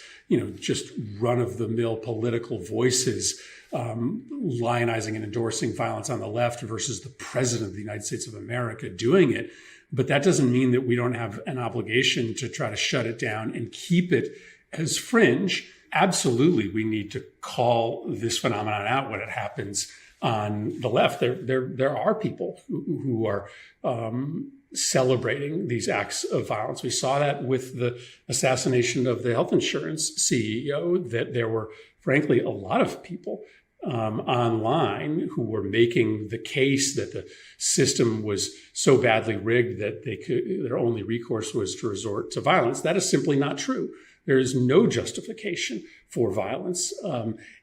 just run-of-the-mill political voices lionizing and endorsing violence on the left versus the president of the United States of America doing it. But that doesn't mean that we don't have an obligation to try to shut it down and keep it as fringe. Absolutely, we need to call this phenomenon out when it happens on the left. There are people who are celebrating these acts of violence. We saw that with the assassination of the health insurance CEO, that there were, frankly, a lot of people online who were making the case that the system was so badly rigged that their only recourse was to resort to violence. That is simply not true. There is no justification for violence.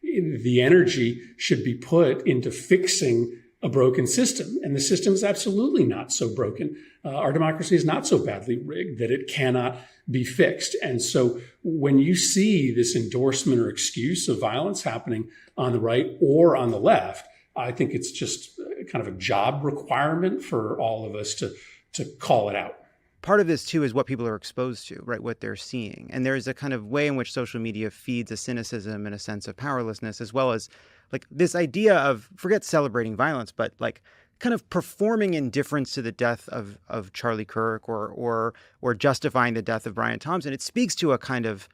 The energy should be put into fixing a broken system. And the system is absolutely not so broken. Our democracy is not so badly rigged that it cannot be fixed. And so when you see this endorsement or excuse of violence happening on the right or on the left, I think it's just kind of a job requirement for all of us to call it out. Part of this, too, is what people are exposed to, right? What they're seeing. And there's a kind of way in which social media feeds a cynicism and a sense of powerlessness, as well as like this idea of, forget celebrating violence, but like kind of performing indifference to the death of Charlie Kirk or justifying the death of Brian Thompson. It speaks to a kind of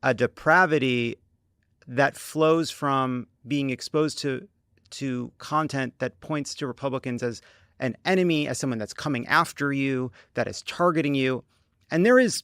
a depravity that flows from being exposed to content that points to Republicans as an enemy, as someone that's coming after you, that is targeting you. And there is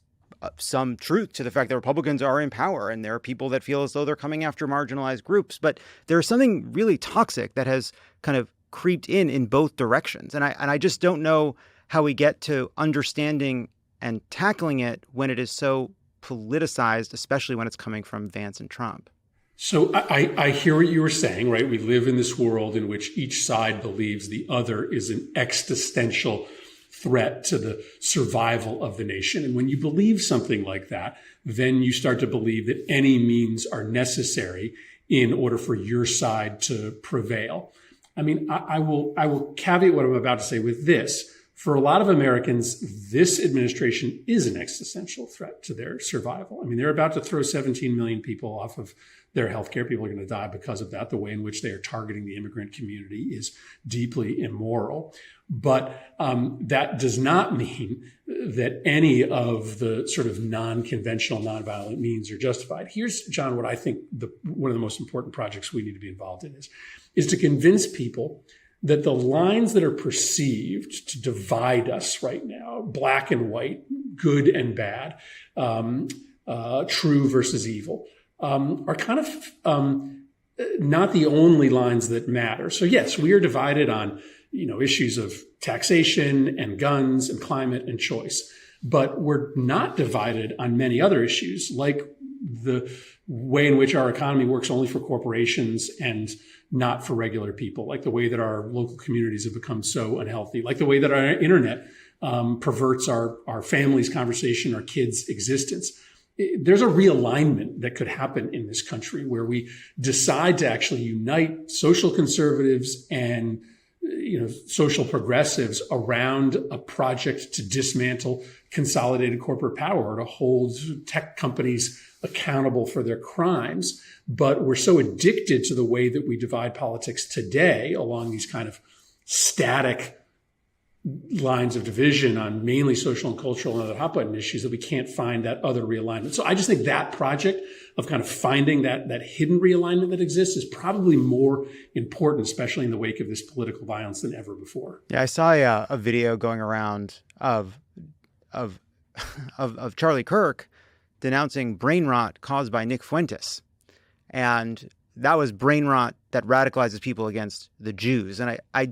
some truth to the fact that Republicans are in power and there are people that feel as though they're coming after marginalized groups. But there's something really toxic that has kind of creeped in both directions. And I just don't know how we get to understanding and tackling it when it is so politicized, especially when it's coming from Vance and Trump. So I hear what you were saying, right? We live in this world in which each side believes the other is an existential threat to the survival of the nation. And when you believe something like that, then you start to believe that any means are necessary in order for your side to prevail. I mean, I will caveat what I'm about to say with this. For a lot of Americans, this administration is an existential threat to their survival. I mean, they're about to throw 17 million people off of their healthcare. People are going to die because of that. The way in which they are targeting the immigrant community is deeply immoral. But that does not mean that any of the sort of non-conventional, nonviolent means are justified. Here's, John, what I think one of the most important projects we need to be involved in is to convince people that the lines that are perceived to divide us right now, black and white, good and bad, true versus evil, are kind of not the only lines that matter. So yes, we are divided on, issues of taxation and guns and climate and choice, but we're not divided on many other issues, like the way in which our economy works only for corporations and not for regular people, like the way that our local communities have become so unhealthy, like the way that our internet perverts our family's conversation, our kids' existence. There's a realignment that could happen in this country where we decide to actually unite social conservatives and social progressives around a project to dismantle consolidated corporate power, to hold tech companies accountable for their crimes. But we're so addicted to the way that we divide politics today along these kind of static lines of division on mainly social and cultural and other hot button issues that we can't find that other realignment. So I just think that project of kind of finding that hidden realignment that exists is probably more important, especially in the wake of this political violence, than ever before. Yeah, I saw a video going around of Charlie Kirk denouncing brain rot caused by Nick Fuentes. And that was brain rot that radicalizes people against the Jews. And I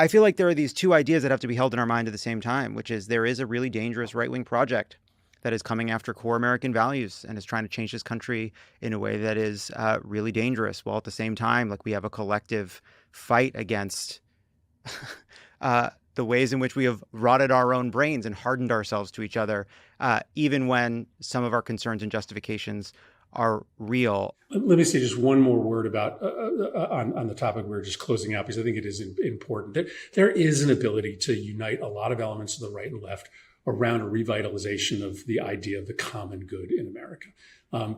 feel like there are these two ideas that have to be held in our mind at the same time, which is there is a really dangerous right-wing project that is coming after core American values and is trying to change this country in a way that is really dangerous, while at the same time, like, we have a collective fight against the ways in which we have rotted our own brains and hardened ourselves to each other, even when some of our concerns and justifications are real. Let me say just one more word about on the topic we're just closing out, because I think it is important. There is an ability to unite a lot of elements of the right and left around a revitalization of the idea of the common good in America.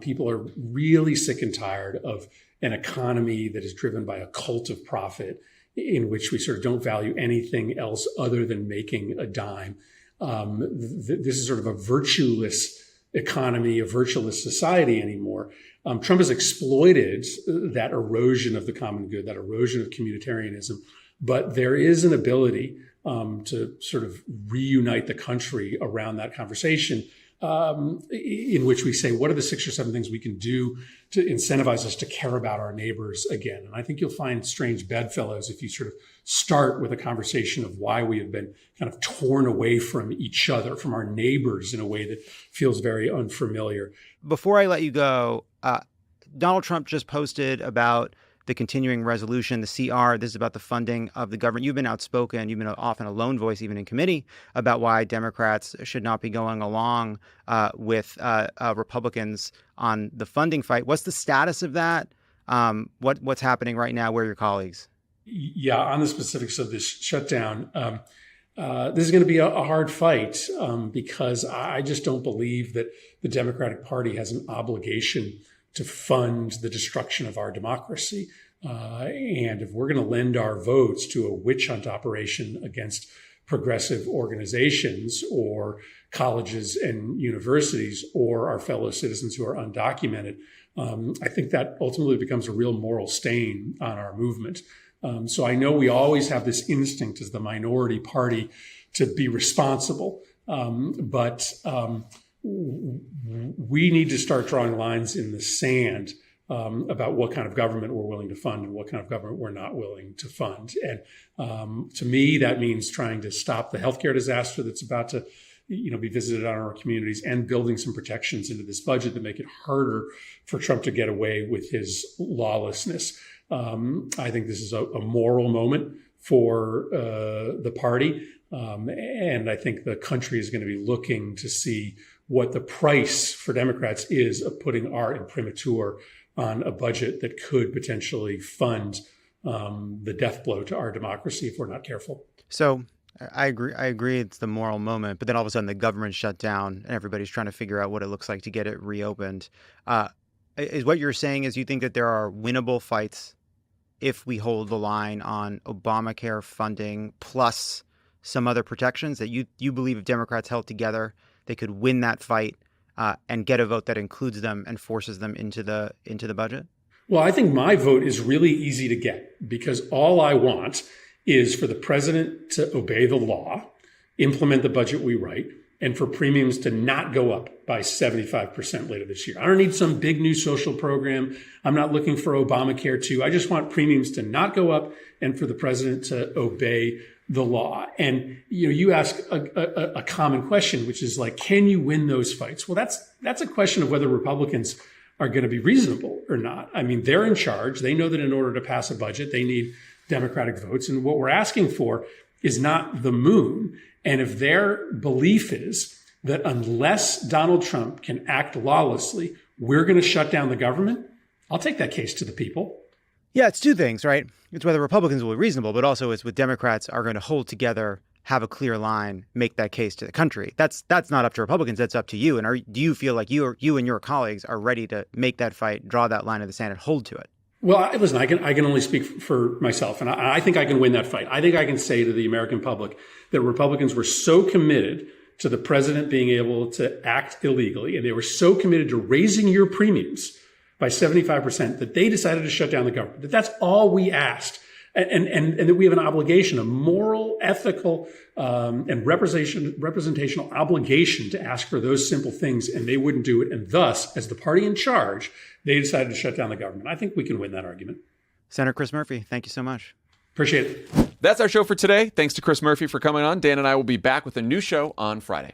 People are really sick and tired of an economy that is driven by a cult of profit, in which we sort of don't value anything else other than making a dime. This is sort of a virtueless economy, a virtueless society anymore. Trump has exploited that erosion of the common good, that erosion of communitarianism. But there is an ability to sort of reunite the country around that conversation, in which we say, what are the 6 or 7 things we can do to incentivize us to care about our neighbors again? And I think you'll find strange bedfellows if you sort of start with a conversation of why we have been kind of torn away from each other, from our neighbors, in a way that feels very unfamiliar. Before I let you go, Donald Trump just posted about the continuing resolution, the CR. This is about the funding of the government. You've been outspoken. You've been often a lone voice, even in committee, about why Democrats should not be going along with Republicans on the funding fight. What's the status of that? What's happening right now? Where are your colleagues? Yeah, on the specifics of this shutdown, this is going to be a hard fight because I just don't believe that the Democratic Party has an obligation to fund the destruction of our democracy. And if we're going to lend our votes to a witch hunt operation against progressive organizations or colleges and universities or our fellow citizens who are undocumented, I think that ultimately becomes a real moral stain on our movement. So I know we always have this instinct as the minority party to be responsible, but we need to start drawing lines in the sand about what kind of government we're willing to fund and what kind of government we're not willing to fund. And to me, that means trying to stop the healthcare disaster that's about to be visited on our communities, and building some protections into this budget that make it harder for Trump to get away with his lawlessness. I think this is a moral moment for the party. And I think the country is going to be looking to see what the price for Democrats is of putting our imprimatur on a budget that could potentially fund the death blow to our democracy if we're not careful. So I agree it's the moral moment, but then all of a sudden the government shut down and everybody's trying to figure out what it looks like to get it reopened. Is what you're saying is you think that there are winnable fights if we hold the line on Obamacare funding plus some other protections, that you believe if Democrats held together, they could win that fight and get a vote that includes them and forces them into the budget? Well, I think my vote is really easy to get, because all I want is for the president to obey the law, implement the budget we write, and for premiums to not go up by 75% later this year. I don't need some big new social program. I'm not looking for Obamacare 2. I just want premiums to not go up and for the president to obey the law. And you ask a common question, which is like, can you win those fights? Well, that's a question of whether Republicans are going to be reasonable or not. I mean, they're in charge. They know that in order to pass a budget, they need Democratic votes. And what we're asking for is not the moon. And if their belief is that unless Donald Trump can act lawlessly, we're going to shut down the government, I'll take that case to the people. Yeah, it's two things, right? It's whether Republicans will be reasonable, but also it's what Democrats are going to hold together, have a clear line, make that case to the country. That's not up to Republicans. That's up to you. And do you feel like you and your colleagues are ready to make that fight, draw that line in the sand, and hold to it? Well, listen, I can only speak for myself, and I think I can win that fight. I think I can say to the American public that Republicans were so committed to the president being able to act illegally, and they were so committed to raising your premiums by 75% that they decided to shut down the government. That's all we asked. And that we have an obligation, a moral, ethical, and representational obligation to ask for those simple things, and they wouldn't do it. And thus, as the party in charge, they decided to shut down the government. I think we can win that argument. Senator Chris Murphy, thank you so much. Appreciate it. That's our show for today. Thanks to Chris Murphy for coming on. Dan and I will be back with a new show on Friday.